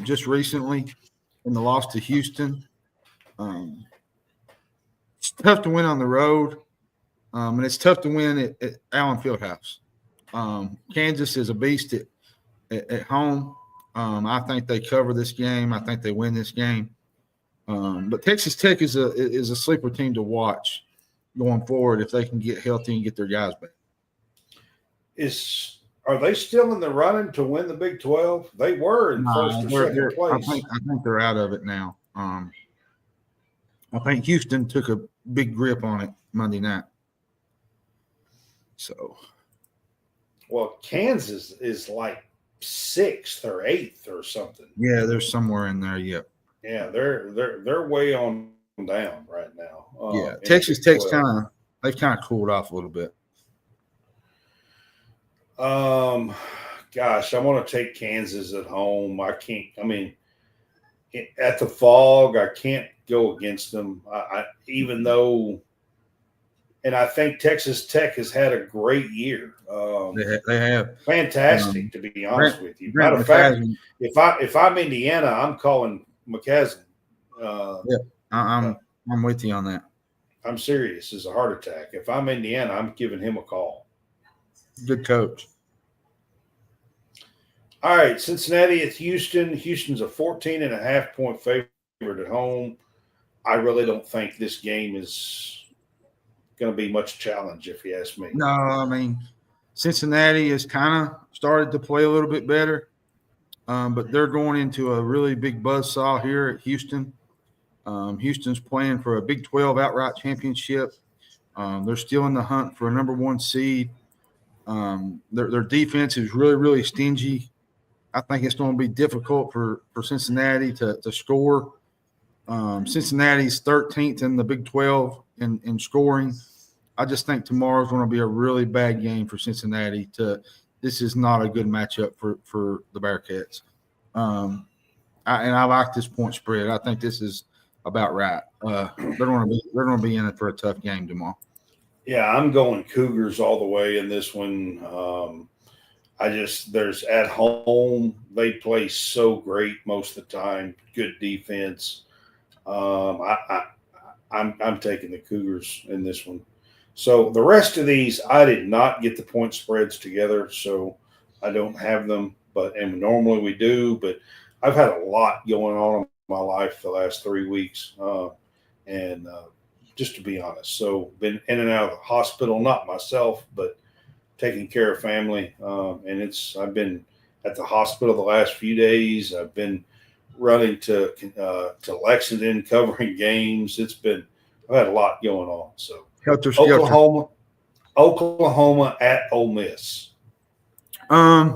[SPEAKER 2] just recently in the loss to Houston. It's tough to win on the road, and it's tough to win at Allen Fieldhouse. Kansas is a beast at home. I think they cover this game. I think they win this game. But Texas Tech is a sleeper team to watch going forward if they can get healthy and get their guys back.
[SPEAKER 1] Are they still in the running to win the Big 12? They were in first or second place.
[SPEAKER 2] I think they're out of it now. I think Houston took a big grip on it Monday night. So,
[SPEAKER 1] well, Kansas is like 6th or 8th or something.
[SPEAKER 2] Yeah, they're somewhere in there. Yep.
[SPEAKER 1] Yeah, they're way on down right now.
[SPEAKER 2] Texas Tech's they've kind of cooled off a little bit.
[SPEAKER 1] Gosh, I want to take Kansas at home. I can't. I mean, at the Fog, I can't go against them. Even though, and I think Texas Tech has had a great year.
[SPEAKER 2] They have
[SPEAKER 1] fantastic, to be honest with you. Matter of fact, if I'm Indiana, I'm calling McCaslin.
[SPEAKER 2] I'm with you on that.
[SPEAKER 1] I'm serious. It's a heart attack. If I'm Indiana, I'm giving him a call.
[SPEAKER 2] Good coach.
[SPEAKER 1] All right, Cincinnati at Houston. Houston's a 14.5-point favorite at home. I really don't think this game is going to be much challenge, if you ask me.
[SPEAKER 2] No, I mean, Cincinnati has kind of started to play a little bit better, but they're going into a really big buzzsaw here at Houston. Houston's playing for a Big 12 outright championship. They're still in the hunt for a number 1 seed. Their defense is really, really stingy. I think it's going to be difficult for Cincinnati to score. Cincinnati's 13th in the Big 12 in scoring. I just think tomorrow's going to be a really bad game for Cincinnati. This is not a good matchup for the Bearcats. I like this point spread. I think this is about right. They're going to be in it for a tough game tomorrow.
[SPEAKER 1] Yeah, I'm going Cougars all the way in this one. There's at home, they play so great most of the time. Good defense. I'm taking the Cougars in this one. So the rest of these, I did not get the point spreads together, so I don't have them. And normally we do, but I've had a lot going on in my life the last 3 weeks, just to be honest. So been in and out of the hospital, not myself, but taking care of family. I've been at the hospital the last few days. I've been running to Lexington, covering games. I've had a lot going on. So Oklahoma at Ole Miss.
[SPEAKER 2] I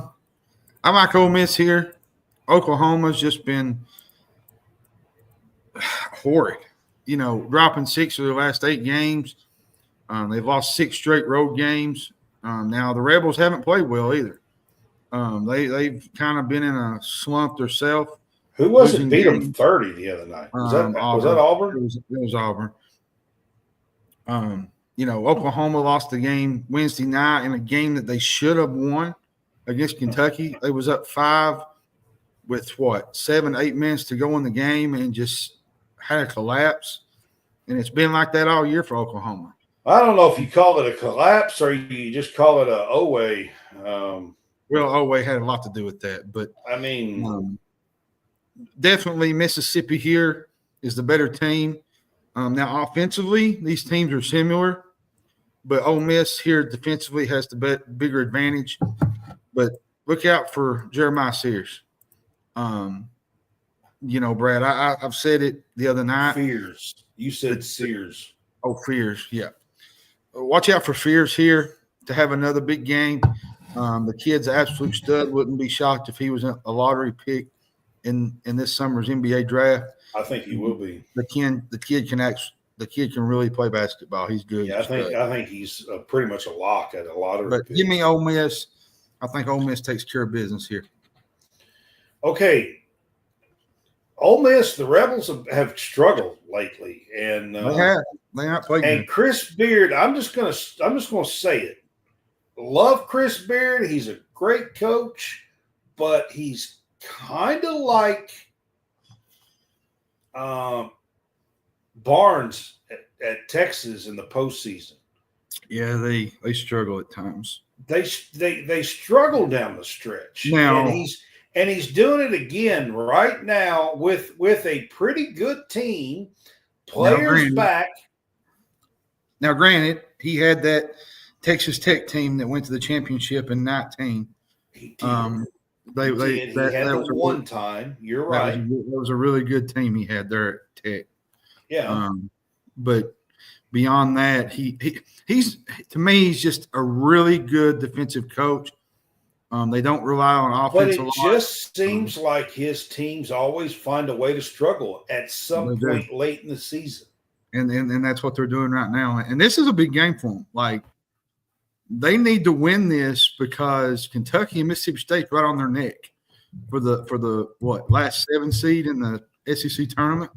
[SPEAKER 2] like Ole Miss here. Oklahoma's just been horrid. Dropping 6 of their last 8 games. They've lost 6 straight road games. Now the Rebels haven't played well either. They've kind of been in a slump themselves.
[SPEAKER 1] Who was it beat them 30 the other night? Was that Auburn?
[SPEAKER 2] It was Auburn. Oklahoma lost the game Wednesday night in a game that they should have won against Kentucky. They was up 5 with 7-8 minutes to go in the game and just had a collapse. And it's been like that all year for Oklahoma.
[SPEAKER 1] I don't know if you call it a collapse or you just call it a Oweh.
[SPEAKER 2] Well, Oweh had a lot to do with that, but
[SPEAKER 1] I mean,
[SPEAKER 2] definitely Mississippi here is the better team. Now, offensively, these teams are similar, but Ole Miss here defensively has the bigger advantage. But look out for Jeremiah Sears. Brad, I've said it the other night.
[SPEAKER 1] Fears. You said Sears.
[SPEAKER 2] Oh, Fears, yeah. Watch out for Fears here to have another big game. The kid's an absolute stud. Wouldn't be shocked if he was a lottery pick in this summer's NBA draft.
[SPEAKER 1] I think he will be.
[SPEAKER 2] The kid can really play basketball. He's good.
[SPEAKER 1] Yeah, I think he's pretty much a lock at a lottery.
[SPEAKER 2] But
[SPEAKER 1] pick.
[SPEAKER 2] Give me Ole Miss. I think Ole Miss takes care of business here.
[SPEAKER 1] Okay. Ole Miss, the Rebels have struggled lately, and
[SPEAKER 2] they have not played.
[SPEAKER 1] And Chris Beard, I'm just gonna say it. Love Chris Beard. He's a great coach, but he's kind of like Barnes at Texas in the postseason.
[SPEAKER 2] Yeah, they struggle at times.
[SPEAKER 1] They struggle down the stretch.
[SPEAKER 2] Now,
[SPEAKER 1] and he's doing it again right now with a pretty good team. Players back.
[SPEAKER 2] Now, granted, he had that Texas Tech team that went to the championship in 19.
[SPEAKER 1] He did.
[SPEAKER 2] He had
[SPEAKER 1] the one time. You're right.
[SPEAKER 2] That was a really good team he had there at Tech.
[SPEAKER 1] Yeah.
[SPEAKER 2] But beyond that, he's to me, he's just a really good defensive coach. They don't rely on offense a lot.
[SPEAKER 1] But it just seems like his teams always find a way to struggle at some point late in the season.
[SPEAKER 2] And that's what they're doing right now. And this is a big game for them. Like, they need to win this because Kentucky and Mississippi State right on their neck for the last 7 seed in the SEC tournament.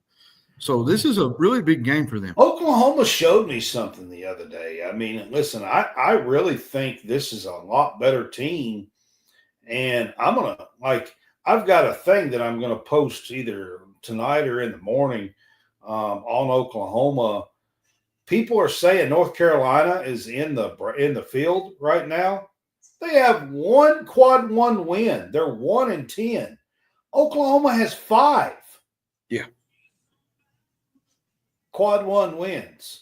[SPEAKER 2] So this is a really big game for them.
[SPEAKER 1] Oklahoma showed me something the other day. I mean, listen, I really think this is a lot better team. And I've got a thing that I'm going to post either tonight or in the morning on Oklahoma. People are saying North Carolina is in the field right now. They have one quad one win. They're 1-10. Oklahoma has 5.
[SPEAKER 2] Yeah.
[SPEAKER 1] Quad one wins.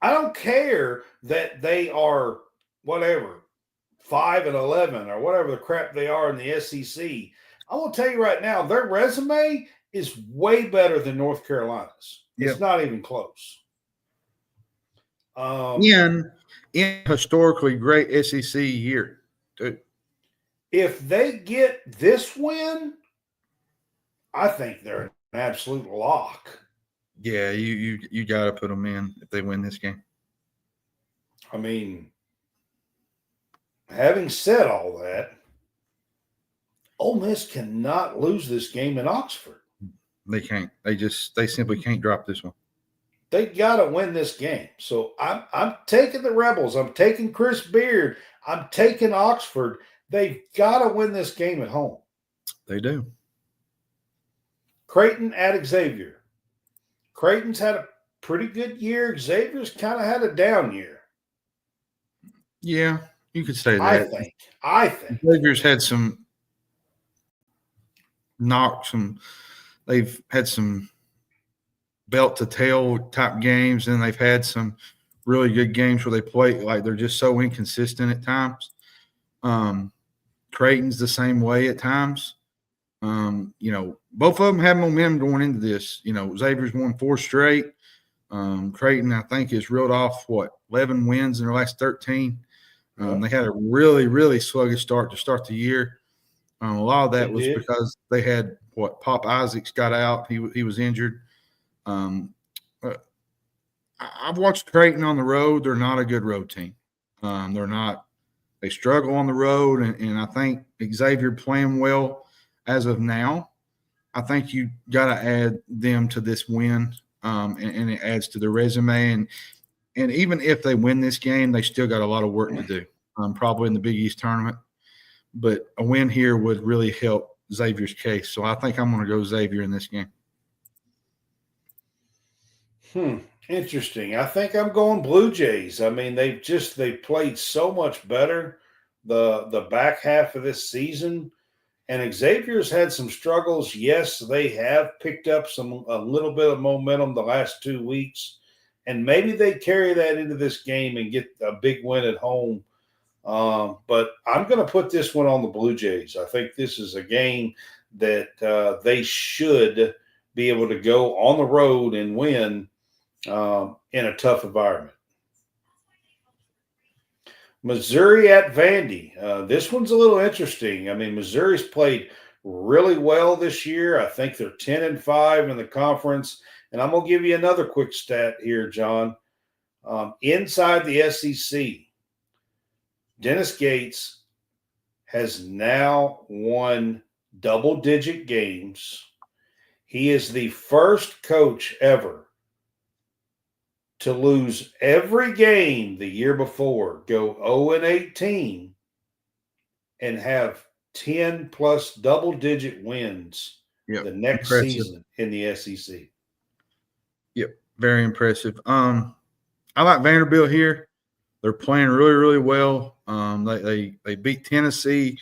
[SPEAKER 1] I don't care that they are 5-11 or whatever the crap they are in the SEC. I will tell you right now, their resume is way better than North Carolina's. It's not even close.
[SPEAKER 2] In historically great SEC year, too.
[SPEAKER 1] If they get this win, I think they're an absolute lock.
[SPEAKER 2] Yeah, you got to put them in if they win this game.
[SPEAKER 1] I mean, having said all that, Ole Miss cannot lose this game in Oxford.
[SPEAKER 2] They can't. They simply can't drop this one.
[SPEAKER 1] They got to win this game. So I'm taking the Rebels. I'm taking Chris Beard. I'm taking Oxford. They've got to win this game at home.
[SPEAKER 2] They do.
[SPEAKER 1] Creighton at Xavier. Creighton's had a pretty good year. Xavier's kind of had a down year.
[SPEAKER 2] Yeah, you could say that.
[SPEAKER 1] I think.
[SPEAKER 2] Xavier's had some knocks. They've had some belt to tail type games, and they've had some really good games where they play like they're just so inconsistent at times. Creighton's the same way at times. Both of them have momentum going into this. Xavier's won 4 straight. Creighton, I think, has reeled off 11 wins in their last 13. They had a really, really sluggish start to start the year. A lot of that was because they had Pop Isaacs got out. He was injured. I've watched Creighton on the road. They're not a good road team. They're not. They struggle on the road, and I think Xavier playing well as of now. I think you got to add them to this win, and it adds to their resume. And even if they win this game, they still got a lot of work to do, probably in the Big East tournament. But a win here would really help Xavier's case. So I think I'm going to go Xavier in this game.
[SPEAKER 1] Interesting. I think I'm going Blue Jays. I mean, they played so much better the back half of this season. And Xavier's had some struggles. Yes, they have picked up a little bit of momentum the last 2 weeks. And maybe they carry that into this game and get a big win at home. But I'm going to put this one on the Blue Jays. I think this is a game that they should be able to go on the road and win in a tough environment. Missouri at Vandy. This one's a little interesting. I mean, Missouri's played really well this year. I think they're 10-5 in the conference. And I'm going to give you another quick stat here, John. Inside the SEC, Dennis Gates has now won double-digit games. He is the first coach ever to lose every game the year before, go 0-18, and have 10-plus double-digit wins the next season in the SEC.
[SPEAKER 2] Yep, very impressive. I like Vanderbilt here. They're playing really, really well. They beat Tennessee.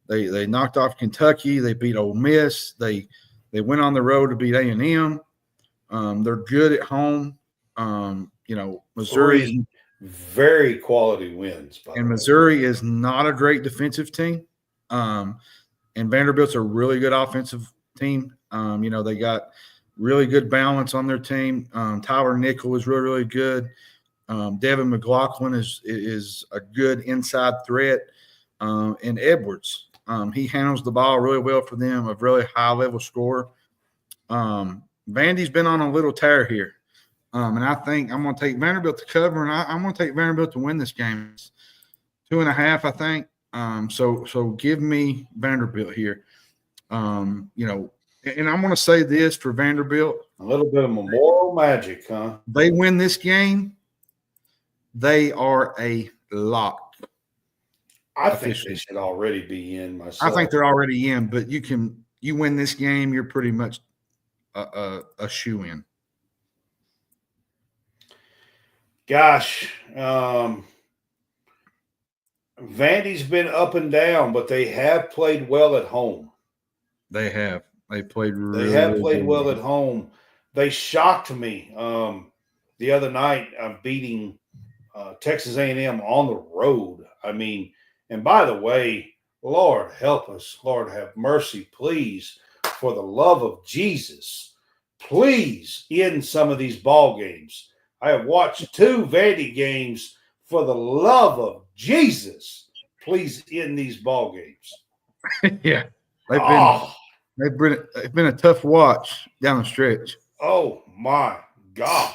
[SPEAKER 2] They knocked off Kentucky. They beat Ole Miss. They went on the road to beat A&M. They're good at home. Missouri,
[SPEAKER 1] very quality wins.
[SPEAKER 2] And Missouri is not a great defensive team. And Vanderbilt's a really good offensive team. They got really good balance on their team. Tyler Nickel is really, really good. Devin McLaughlin is a good inside threat. And Edwards, he handles the ball really well for them, a really high-level scorer. Vandy's been on a little tear here. And I think I'm going to take Vanderbilt to cover, and I'm going to take Vanderbilt to win this game. It's 2.5, I think. So give me Vanderbilt here. And I'm going to say this for Vanderbilt.
[SPEAKER 1] A little bit of Memorial magic, huh?
[SPEAKER 2] They win this game, they are a lock.
[SPEAKER 1] I think they should already be in myself.
[SPEAKER 2] I think they're already in, but you win this game, you're pretty much a shoe-in.
[SPEAKER 1] Gosh, Vandy's been up and down, but they have played well at home.
[SPEAKER 2] They have. They played
[SPEAKER 1] well at home. They shocked me the other night beating Texas A&M on the road. I mean, and by the way, Lord help us. Lord have mercy, please, for the love of Jesus. Please end some of these ball games. I have watched 2 Vandy games. For the love of Jesus, please end these ball games.
[SPEAKER 2] Yeah, they've been a tough watch down the stretch.
[SPEAKER 1] Oh my God!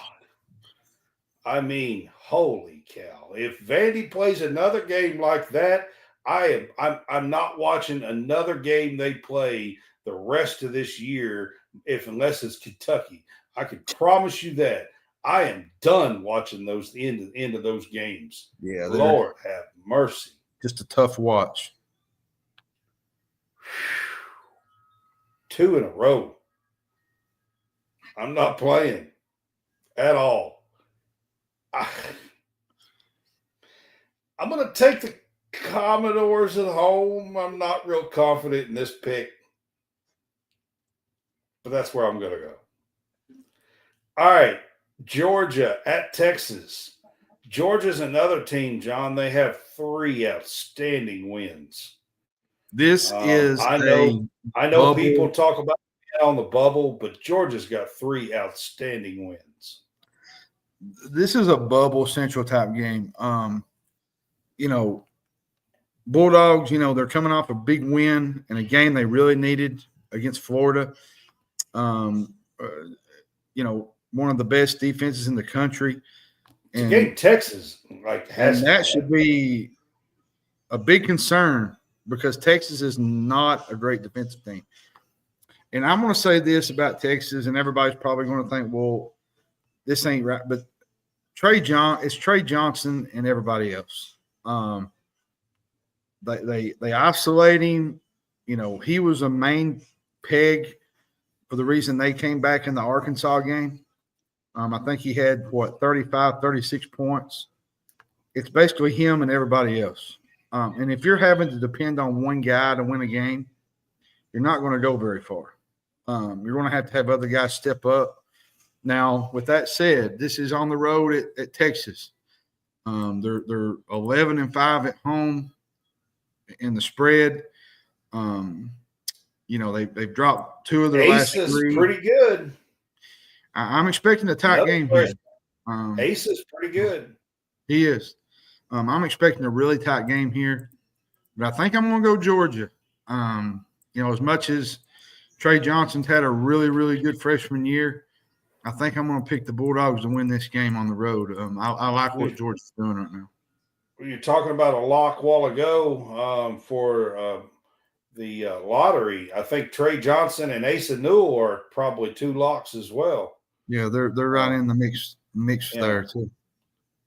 [SPEAKER 1] I mean, holy cow! If Vandy plays another game like that, I'm not watching another game they play the rest of this year. Unless it's Kentucky, I can promise you that. I am done watching those end of those games.
[SPEAKER 2] Yeah,
[SPEAKER 1] Lord have mercy.
[SPEAKER 2] Just a tough watch.
[SPEAKER 1] 2 in a row. I'm not playing at all. I'm going to take the Commodores at home. I'm not real confident in this pick, but that's where I'm going to go. All right. Georgia at Texas. Georgia's another team, John. They have 3 outstanding wins.
[SPEAKER 2] This is
[SPEAKER 1] I know people talk about it on the bubble, but Georgia's got 3 outstanding wins.
[SPEAKER 2] This is a bubble central type game. Bulldogs, they're coming off a big win in a game they really needed against Florida. One of the best defenses in the country.
[SPEAKER 1] And game Texas
[SPEAKER 2] that should be a big concern because Texas is not a great defensive team. And I'm going to say this about Texas, and everybody's probably going to think, well, this ain't right. But it's Trey Johnson and everybody else. They isolate him. he was a main peg for the reason they came back in the Arkansas game. I think he had, 35, 36 points. It's basically him and everybody else. And if you're having to depend on one guy to win a game, you're not going to go very far. You're going to have other guys step up. Now, with that said, this is on the road at Texas. They're 11-5 at home in the spread. They've dropped 2 of their last 3.
[SPEAKER 1] Ace is pretty good.
[SPEAKER 2] I'm expecting a tight game here.
[SPEAKER 1] Ace is pretty good.
[SPEAKER 2] He is. I'm expecting a really tight game here, but I think I'm going to go Georgia. As much as Trey Johnson's had a really, really good freshman year, I think I'm going to pick the Bulldogs to win this game on the road. I like what Georgia's doing right now.
[SPEAKER 1] You're talking about a lock a while ago for the lottery. I think Trey Johnson and Asa Newell are probably 2 locks as well.
[SPEAKER 2] Yeah, they're right in the mix there too.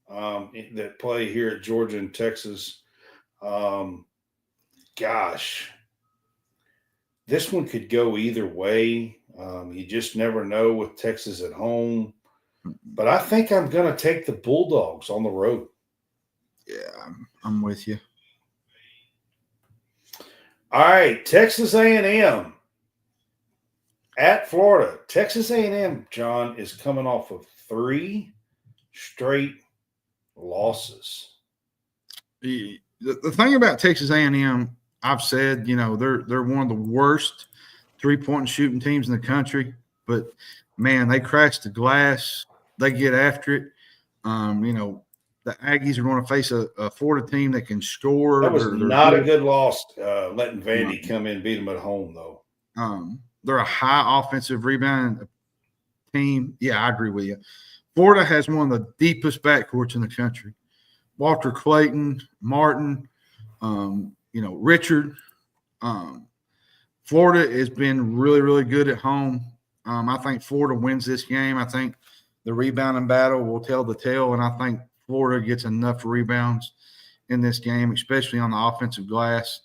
[SPEAKER 1] That play here at Georgia and Texas. Gosh, this one could go either way. You just never know with Texas at home. But I think I'm going to take the Bulldogs on the road.
[SPEAKER 2] Yeah, I'm with you.
[SPEAKER 1] All right, Texas A&M at Florida. Texas A&M, John, is coming off of 3 straight losses.
[SPEAKER 2] The thing about Texas A&M, I've said, they're one of the worst 3-point shooting teams in the country. But, man, they crash the glass. They get after it. The Aggies are going to face a Florida team that can score.
[SPEAKER 1] That was not a good loss, letting Vandy come in and beat them at home, though.
[SPEAKER 2] They're a high offensive rebound team. Yeah, I agree with you. Florida has one of the deepest backcourts in the country. Walter Clayton, Martin, Richard. Florida has been really, really good at home. I think Florida wins this game. I think the rebounding battle will tell the tale, and I think Florida gets enough rebounds in this game, especially on the offensive glass,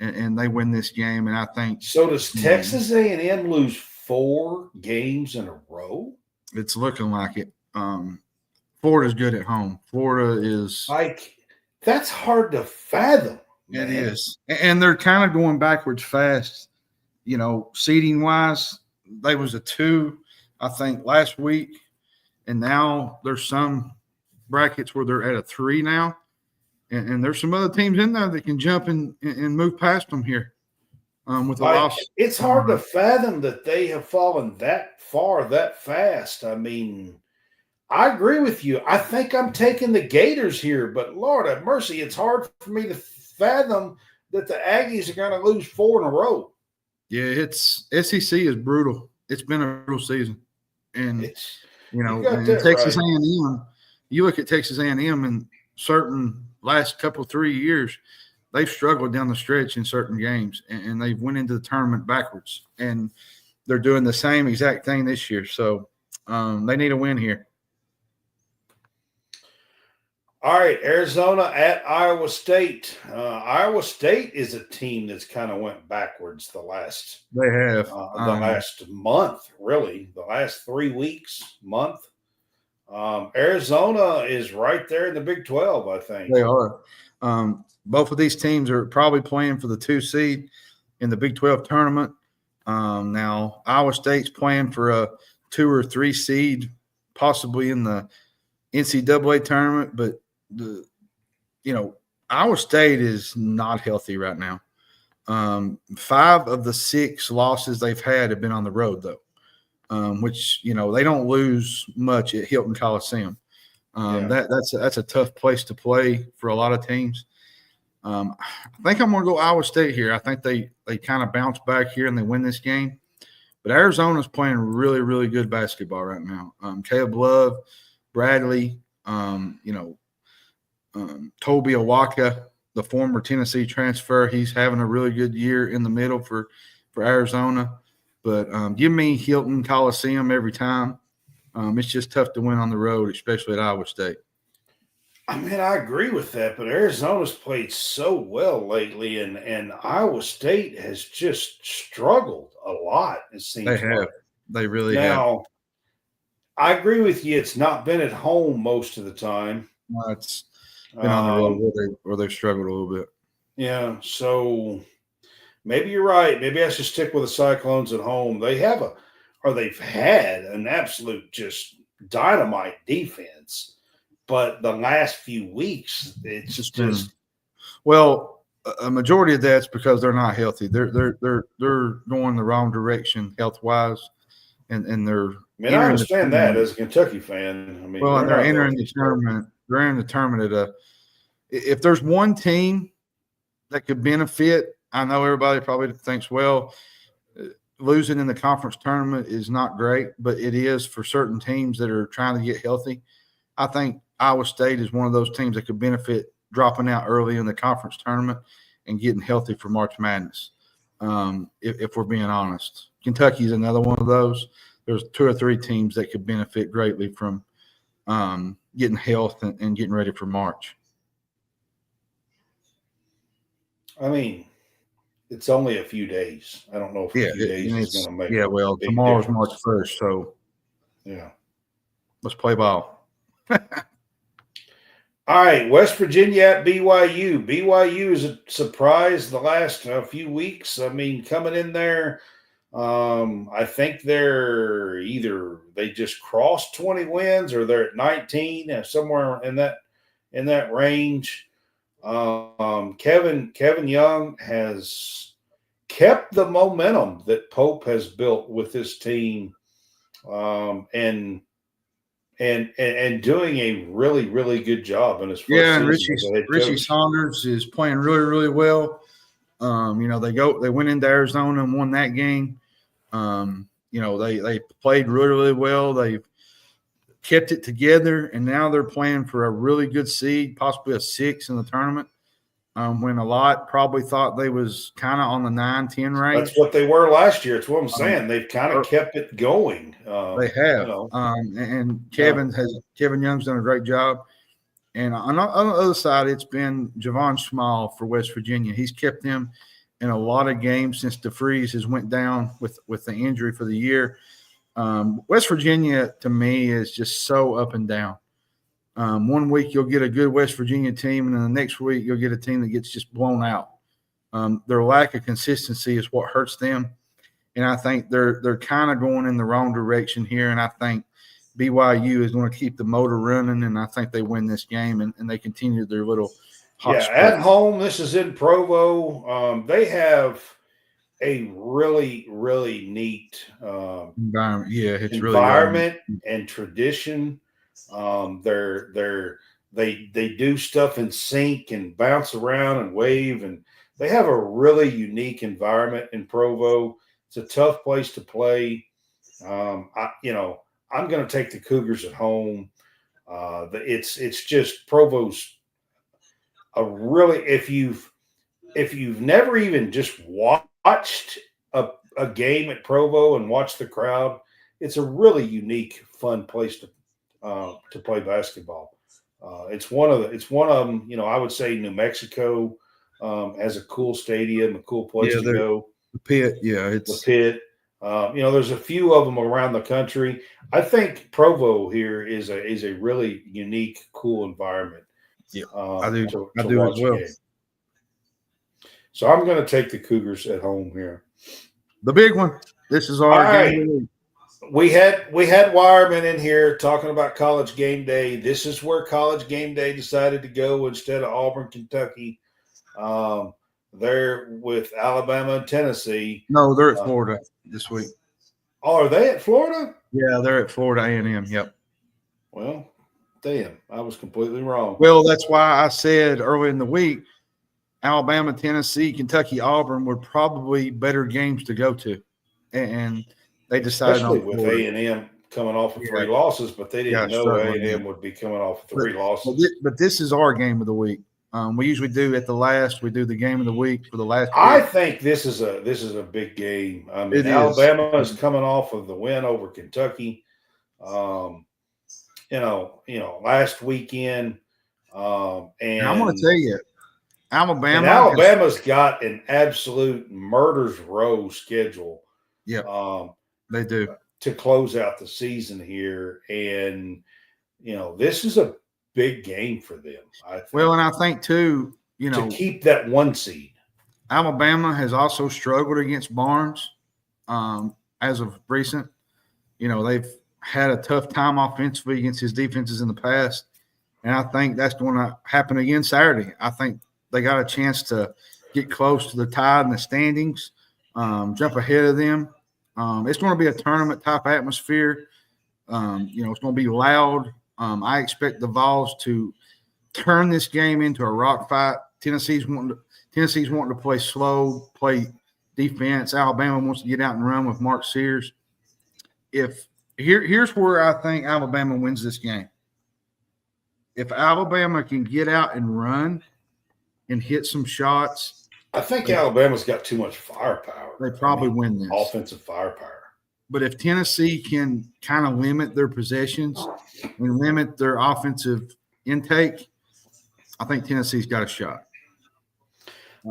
[SPEAKER 2] and they win this game. And I think
[SPEAKER 1] so. Does Texas A&M lose 4 games in a row?
[SPEAKER 2] It's looking like it. Florida's good at home. Florida is
[SPEAKER 1] that's hard to fathom. Man.
[SPEAKER 2] It is, and they're kind of going backwards fast. Seeding wise, they was a 2, I think, last week, and now there's some brackets where they're at a 3 now, and there's some other teams in there that can jump and move past them here with a loss.
[SPEAKER 1] It's hard to fathom that they have fallen that far that fast. I mean, I agree with you. I think I'm taking the Gators here, but Lord have mercy, it's hard for me to fathom that the Aggies are going to lose 4 in a row.
[SPEAKER 2] Yeah, it's SEC is brutal. It's been a brutal season, and Texas A&M. You look at Texas A&M in certain last couple 3 years, they've struggled down the stretch in certain games, and they've went into the tournament backwards, and they're doing the same exact thing this year. So they need a win here.
[SPEAKER 1] All right, Arizona at Iowa State. Iowa State is a team that's kind of went backwards the last last month, really, the last 3 weeks, month. Arizona is right there in the Big 12, I think.
[SPEAKER 2] They are. Both of these teams are probably playing for the 2 seed in the Big 12 tournament. Now, Iowa State's playing for a 2 or 3 seed, possibly in the NCAA tournament, but Iowa State is not healthy right now. 5 of the 6 losses they've had have been on the road, though, which, they don't lose much at Hilton Coliseum. That's a tough place to play for a lot of teams. I think I'm going to go Iowa State here. I think they kind of bounce back here and they win this game. But Arizona's playing really, really good basketball right now. Caleb Love, Bradley, Toby Awaka, the former Tennessee transfer, he's having a really good year in the middle for Arizona. But give me Hilton Coliseum every time. It's just tough to win on the road, especially at Iowa State.
[SPEAKER 1] I mean, I agree with that, but Arizona's played so well lately, and Iowa State has just struggled a lot, it
[SPEAKER 2] They
[SPEAKER 1] seems
[SPEAKER 2] have.
[SPEAKER 1] like.
[SPEAKER 2] They really have.
[SPEAKER 1] Now, I agree with you. It's not been at home most of the time.
[SPEAKER 2] It's been on the road where they've struggled a little bit.
[SPEAKER 1] Yeah, so maybe you're right. Maybe I should stick with the Cyclones at home. They've had an absolute just dynamite defense, but the last few weeks it's
[SPEAKER 2] Just
[SPEAKER 1] just
[SPEAKER 2] been well. A majority of that's because they're not healthy. They're going the wrong direction health wise, and they're
[SPEAKER 1] I mean, I
[SPEAKER 2] entering the
[SPEAKER 1] understand that
[SPEAKER 2] tournament.
[SPEAKER 1] as a Kentucky fan. I mean,
[SPEAKER 2] Well,
[SPEAKER 1] they're
[SPEAKER 2] and they're
[SPEAKER 1] not
[SPEAKER 2] entering
[SPEAKER 1] healthy.
[SPEAKER 2] the tournament. They're in the tournament at a. If there's one team that could benefit, I know everybody probably thinks, well, losing in the conference tournament is not great, but it is for certain teams that are trying to get healthy. I think Iowa State is one of those teams that could benefit dropping out early in the conference tournament and getting healthy for March Madness. If we're being honest, Kentucky is another one of those. There's 2 or 3 teams that could benefit greatly from getting health and getting ready for March.
[SPEAKER 1] I mean, it's only a few days. I don't know if a few days is going to make a
[SPEAKER 2] well,
[SPEAKER 1] big
[SPEAKER 2] tomorrow's
[SPEAKER 1] difference.
[SPEAKER 2] March 1st, so
[SPEAKER 1] Yeah.
[SPEAKER 2] let's play ball.
[SPEAKER 1] All right, West Virginia at BYU. BYU is a surprise the last few weeks. I mean, coming in there, I think they just crossed 20 wins or they're at 19, somewhere in that range. Kevin Young has kept the momentum that Pope has built with this team, and doing a really, really good job in his first
[SPEAKER 2] And
[SPEAKER 1] season as a head
[SPEAKER 2] Richie
[SPEAKER 1] coach.
[SPEAKER 2] Saunders is playing really, really well. They went into Arizona and won that game. They played really, really well. They've kept it together, and now they're playing for a really good seed, possibly a 6 in the tournament. When a lot probably thought they was kind of on the 9-10 range.
[SPEAKER 1] That's what they were last year. It's what I'm saying. They've kind of kept it going.
[SPEAKER 2] They have. And Kevin Young's done a great job. And on the other side, it's been Javon Small for West Virginia. He's kept them in a lot of games since DeFreeze has went down with the injury for the year. West Virginia, to me, is just so up and down. One week you'll get a good West Virginia team, and then the next week you'll get a team that gets just blown out. Their lack of consistency is what hurts them, and I think they're kind of going in the wrong direction here. And I think BYU is going to keep the motor running, and I think they win this game and they continue their little hot streak.
[SPEAKER 1] At home. This is in Provo. They have a really, really neat
[SPEAKER 2] environment. Yeah, it's
[SPEAKER 1] environment and tradition. They do stuff in sync and bounce around and wave, and they have a really unique environment in Provo. It's a tough place to play. I'm going to take the Cougars at home. It's just Provo's a really if you've never even just watched a game at Provo and watched the crowd, it's a really unique, fun place to play basketball. It's one of them. I would say New Mexico has a cool stadium, a cool place to go.
[SPEAKER 2] The Pit, it's
[SPEAKER 1] the Pit. There's a few of them around the country. I think Provo here is a really unique, cool environment.
[SPEAKER 2] Yeah, I do
[SPEAKER 1] watch
[SPEAKER 2] as well.
[SPEAKER 1] Game. So I'm going to take the Cougars at home here.
[SPEAKER 2] The big one. This is our game.
[SPEAKER 1] We had Wireman in here talking about College Game Day. This is where College Game Day decided to go instead of Auburn, Kentucky. They're with Alabama and Tennessee.
[SPEAKER 2] No, they're at Florida this week.
[SPEAKER 1] Oh, are they at Florida?
[SPEAKER 2] Yeah, they're at Florida A&M. Yep.
[SPEAKER 1] Well, damn, I was completely wrong.
[SPEAKER 2] Well, that's why I said early in the week, Alabama, Tennessee, Kentucky, Auburn were probably better games to go to, and they decided
[SPEAKER 1] especially with A&M coming off of 3 losses, but they didn't know A&M would be coming off of 3 losses.
[SPEAKER 2] But this is our game of the week. We usually do at the last. We do the game of the week for the last.
[SPEAKER 1] I think this is a big game. I mean, Alabama is coming off of the win over Kentucky. Last weekend
[SPEAKER 2] And I'm going to tell you,
[SPEAKER 1] Alabama's got an absolute murder's row schedule.
[SPEAKER 2] Yeah, they do
[SPEAKER 1] to close out the season here, and this is a big game for them. I think.
[SPEAKER 2] Well, and I think too,
[SPEAKER 1] to keep that 1 seed.
[SPEAKER 2] Alabama has also struggled against Barnes as of recent. They've had a tough time offensively against his defenses in the past, and I think that's going to happen again Saturday. I think they got a chance to get close to the Tide in the standings, jump ahead of them. It's going to be a tournament-type atmosphere. It's going to be loud. I expect the Vols to turn this game into a rock fight. Tennessee's wanting to play slow, play defense. Alabama wants to get out and run with Mark Sears. Here's where I think Alabama wins this game. If Alabama can get out and run and hit some shots,
[SPEAKER 1] I think Alabama's got too much firepower.
[SPEAKER 2] They probably win this.
[SPEAKER 1] Offensive firepower.
[SPEAKER 2] But if Tennessee can kind of limit their possessions and limit their offensive intake, I think Tennessee's got a shot.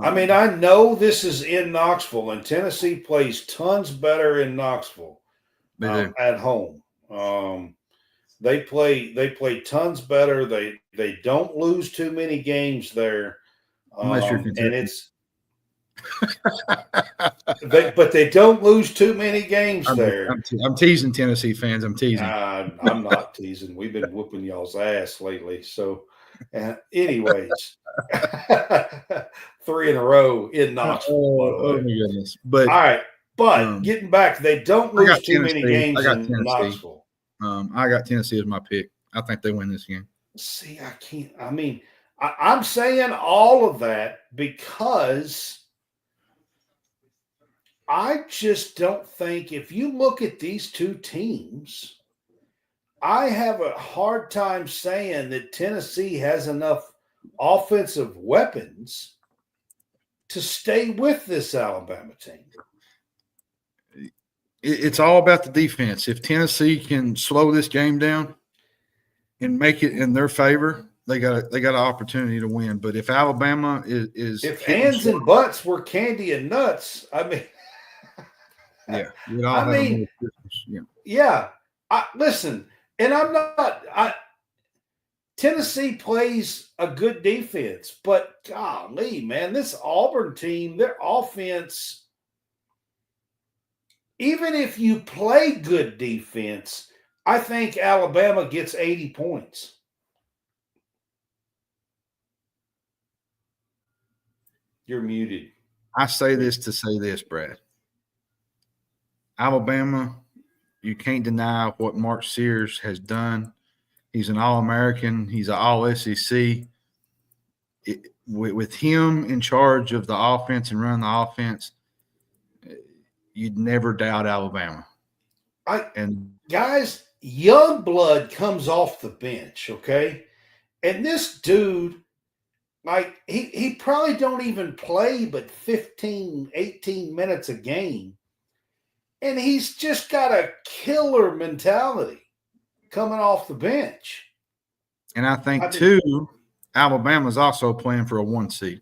[SPEAKER 1] I mean, I know this is in Knoxville, and Tennessee plays tons better in Knoxville at home. They play tons better. They don't lose too many games there.
[SPEAKER 2] Unless you're Kentucky.
[SPEAKER 1] And it's but they don't lose too many games there.
[SPEAKER 2] I'm teasing Tennessee fans. I'm teasing.
[SPEAKER 1] I'm not teasing. We've been whooping y'all's ass lately. So, anyways, 3 in a row in Knoxville.
[SPEAKER 2] Oh my goodness! But
[SPEAKER 1] all right, but getting back, they don't lose too many games in Knoxville.
[SPEAKER 2] I got Tennessee as my pick. I think they win this game.
[SPEAKER 1] See, I can't. I mean, I'm saying all of that because I just don't think, if you look at these two teams, I have a hard time saying that Tennessee has enough offensive weapons to stay with this Alabama team.
[SPEAKER 2] It's all about the defense. If Tennessee can slow this game down and make it in their favor, they got an opportunity to win. But if Alabama is
[SPEAKER 1] if hands and butts were candy and nuts, I mean, listen, and I'm not. Tennessee plays a good defense, but golly, man, this Auburn team, their offense. Even if you play good defense, I think Alabama gets 80 points. You're muted.
[SPEAKER 2] I say this to say this, Brad. Alabama, you can't deny what Mark Sears has done. He's an All-American. He's an All-SEC. With him in charge of the offense and running the offense, you'd never doubt Alabama.
[SPEAKER 1] Guys, young blood comes off the bench, okay? And this dude, like, he probably don't even play but 15, 18 minutes a game. And he's just got a killer mentality coming off the bench.
[SPEAKER 2] And I think, too, Alabama's also playing for a 1 seed.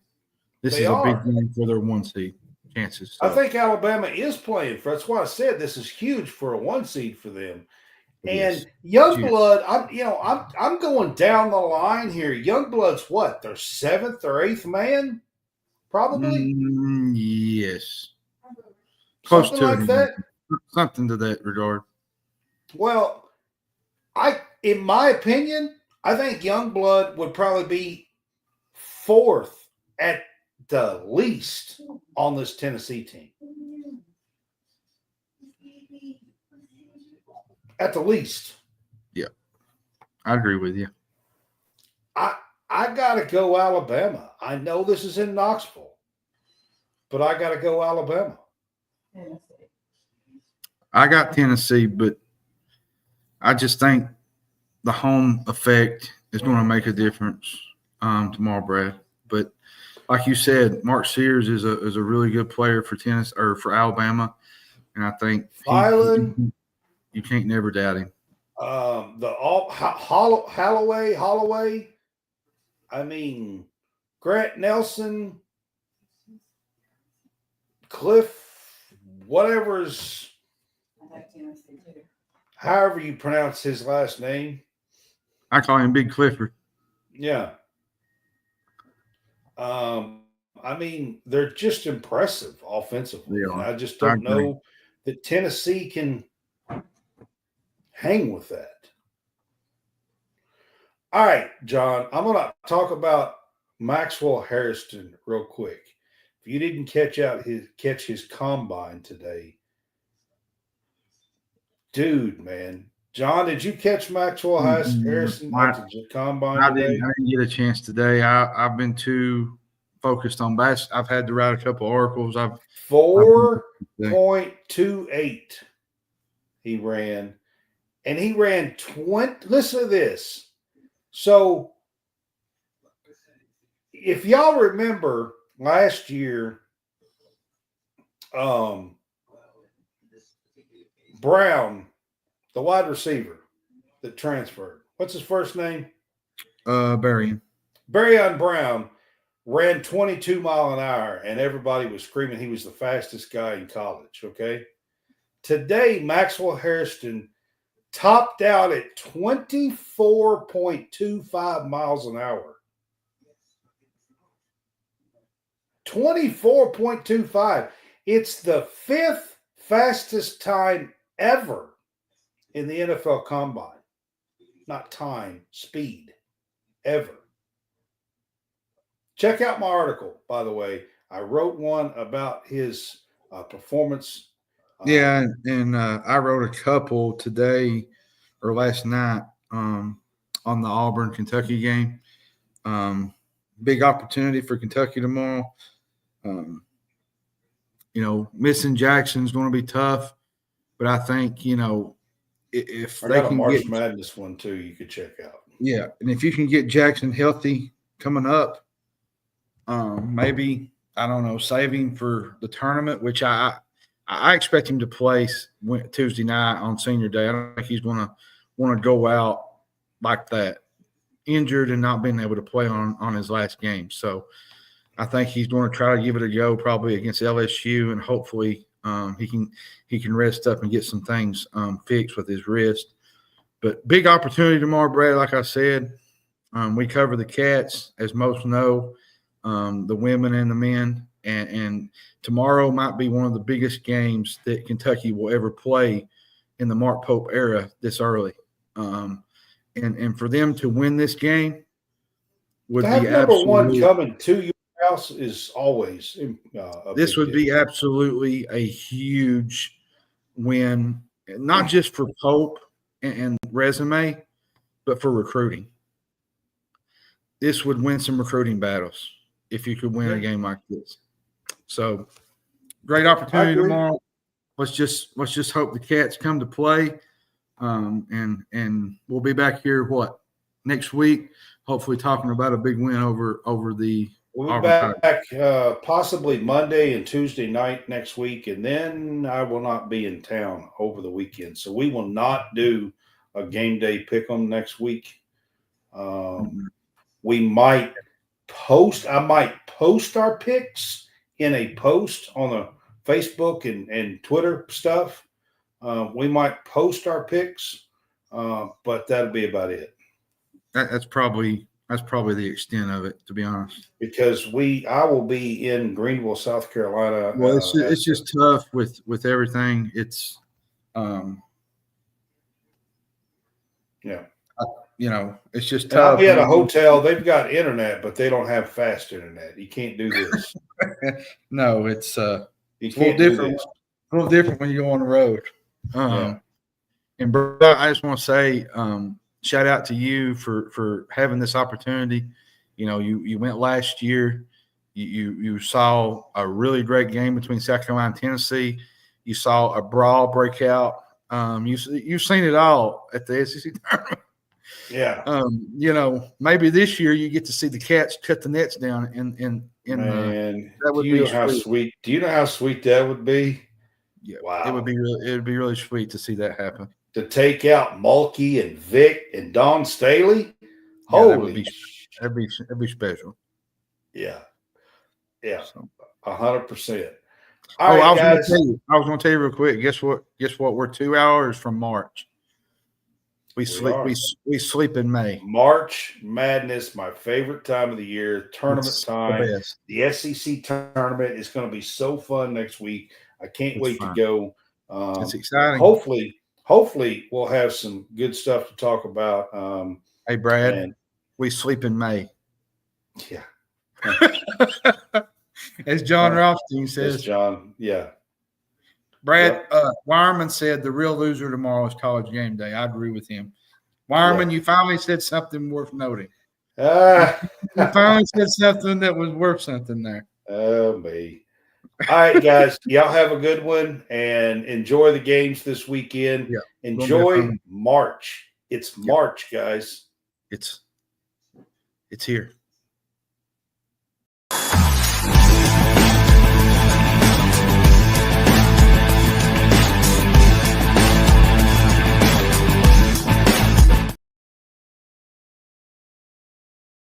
[SPEAKER 2] This is a big game for their 1 seed chances.
[SPEAKER 1] So. I think Alabama is playing for. That's why I said this is huge for a 1 seed for them. And Youngblood, I'm going down the line here. Youngblood's what? Their 7th or 8th man, probably.
[SPEAKER 2] Yes, close
[SPEAKER 1] something
[SPEAKER 2] to
[SPEAKER 1] like that.
[SPEAKER 2] Something to that regard.
[SPEAKER 1] Well, in my opinion, I think Youngblood would probably be 4th at the least on this Tennessee team. At the least.
[SPEAKER 2] Yeah. I agree with you.
[SPEAKER 1] I got to go Alabama. I know this is in Knoxville, but I got to go Alabama.
[SPEAKER 2] I got Tennessee, but I just think the home effect is going to make a difference tomorrow, Brad. But like you said, Mark Sears is a really good player for Tennessee or for Alabama, and I think you can't never doubt him.
[SPEAKER 1] Holloway, I mean, Grant Nelson, Cliff, whatever's, however you pronounce his last name.
[SPEAKER 2] I call him Big Clifford.
[SPEAKER 1] Yeah. I mean, they're just impressive offensively. And I just don't know that Tennessee can hang with that. All right, John, I'm going to talk about Maxwell Hairston real quick. If you didn't catch his combine today, dude, man. John, did you catch Maxwell Hairston at the combine today?
[SPEAKER 2] I didn't get a chance today. I've been too focused on basketball. I've had to write a couple articles.
[SPEAKER 1] 4.28 he ran. And he ran 20. Listen to this. So if y'all remember last year, Brown, the wide receiver that transferred, what's his first name?
[SPEAKER 2] Berrien
[SPEAKER 1] Brown ran 22 mile an hour, and everybody was screaming he was the fastest guy in college, okay? Today, Maxwell Hairston topped out at 24.25 miles an hour. 24.25. It's the fifth fastest time ever in the NFL Combine. Not time, speed, ever. Check out my article, by the way. I wrote one about his performance.
[SPEAKER 2] And I wrote a couple today or last night on the Auburn-Kentucky game. Big opportunity for Kentucky tomorrow. Missing Jackson's going to be tough, but I think, if
[SPEAKER 1] I
[SPEAKER 2] they
[SPEAKER 1] got a
[SPEAKER 2] can
[SPEAKER 1] March
[SPEAKER 2] get
[SPEAKER 1] Madness one too, you could check out.
[SPEAKER 2] Yeah, and if you can get Jackson healthy coming up, maybe, I don't know, saving for the tournament, which I expect him to play Tuesday night on Senior Day. I don't think he's going to want to go out like that, injured and not being able to play on his last game. So I think he's going to try to give it a go probably against LSU, and hopefully he can rest up and get some things fixed with his wrist. But big opportunity tomorrow, Brad. Like I said, we cover the Cats, as most know, the women and the men. And tomorrow might be one of the biggest games that Kentucky will ever play in the Mark Pope era this early. And for them to win this game would
[SPEAKER 1] to have
[SPEAKER 2] be
[SPEAKER 1] number
[SPEAKER 2] absolutely,
[SPEAKER 1] one coming to your house is always
[SPEAKER 2] this would be absolutely a huge win, not just for Pope and resume, but for recruiting. This would win some recruiting battles if you could win a game like this. So great opportunity tomorrow. Let's just hope the Cats come to play. And we'll be back here next week, hopefully talking about a big win over the
[SPEAKER 1] We'll be back possibly Monday and Tuesday night next week, and then I will not be in town over the weekend. So we will not do a game day pick'em next week. We might post. I might post our picks in a post on the Facebook and Twitter stuff. We might post our picks, but that'll be about it.
[SPEAKER 2] That's probably the extent of it, to be honest.
[SPEAKER 1] Because I will be in Greenville, South Carolina.
[SPEAKER 2] Well, it's just tough with everything. It's it's just tough.
[SPEAKER 1] I'll be at a hotel. They've got internet, but they don't have fast internet. You can't do this.
[SPEAKER 2] No, it's
[SPEAKER 1] you can't do this.
[SPEAKER 2] A little different when you go on the road. And bro, I just want to say, shout out to you for having this opportunity. You went last year. You saw a really great game between South Carolina and Tennessee. You saw a brawl break out. You've seen it all at the SEC tournament.
[SPEAKER 1] Yeah.
[SPEAKER 2] Maybe this year you get to see the Cats cut the nets down.
[SPEAKER 1] Man, that would be how sweet. Do you know how sweet that would be?
[SPEAKER 2] Yeah. Wow. It would be really sweet to see that happen.
[SPEAKER 1] To take out Mulkey and Vic and Don Staley.
[SPEAKER 2] Yeah,
[SPEAKER 1] Holy
[SPEAKER 2] It'd be special.
[SPEAKER 1] Yeah. Yeah.
[SPEAKER 2] So.
[SPEAKER 1] 100%.
[SPEAKER 2] I
[SPEAKER 1] All right,
[SPEAKER 2] was
[SPEAKER 1] guys.
[SPEAKER 2] going to tell you real quick. Guess what? We're 2 hours from March. We sleep in May.
[SPEAKER 1] March Madness, my favorite time of the year, tournament time. The SEC tournament is going to be so fun next week. I can't wait to go.
[SPEAKER 2] It's exciting.
[SPEAKER 1] Hopefully we'll have some good stuff to talk about.
[SPEAKER 2] Hey, Brad, we sleep in May.
[SPEAKER 1] Yeah.
[SPEAKER 2] As John Rothstein says.
[SPEAKER 1] Yes, John. Yeah.
[SPEAKER 2] Brad, Wireman said the real loser tomorrow is College Game Day. I agree with him. Wireman, you finally said something worth noting. You finally said something that was worth something there.
[SPEAKER 1] Oh, me. All right, guys. Y'all have a good one and enjoy the games this weekend.
[SPEAKER 2] Yeah,
[SPEAKER 1] enjoy March. It's March, guys.
[SPEAKER 2] It's here.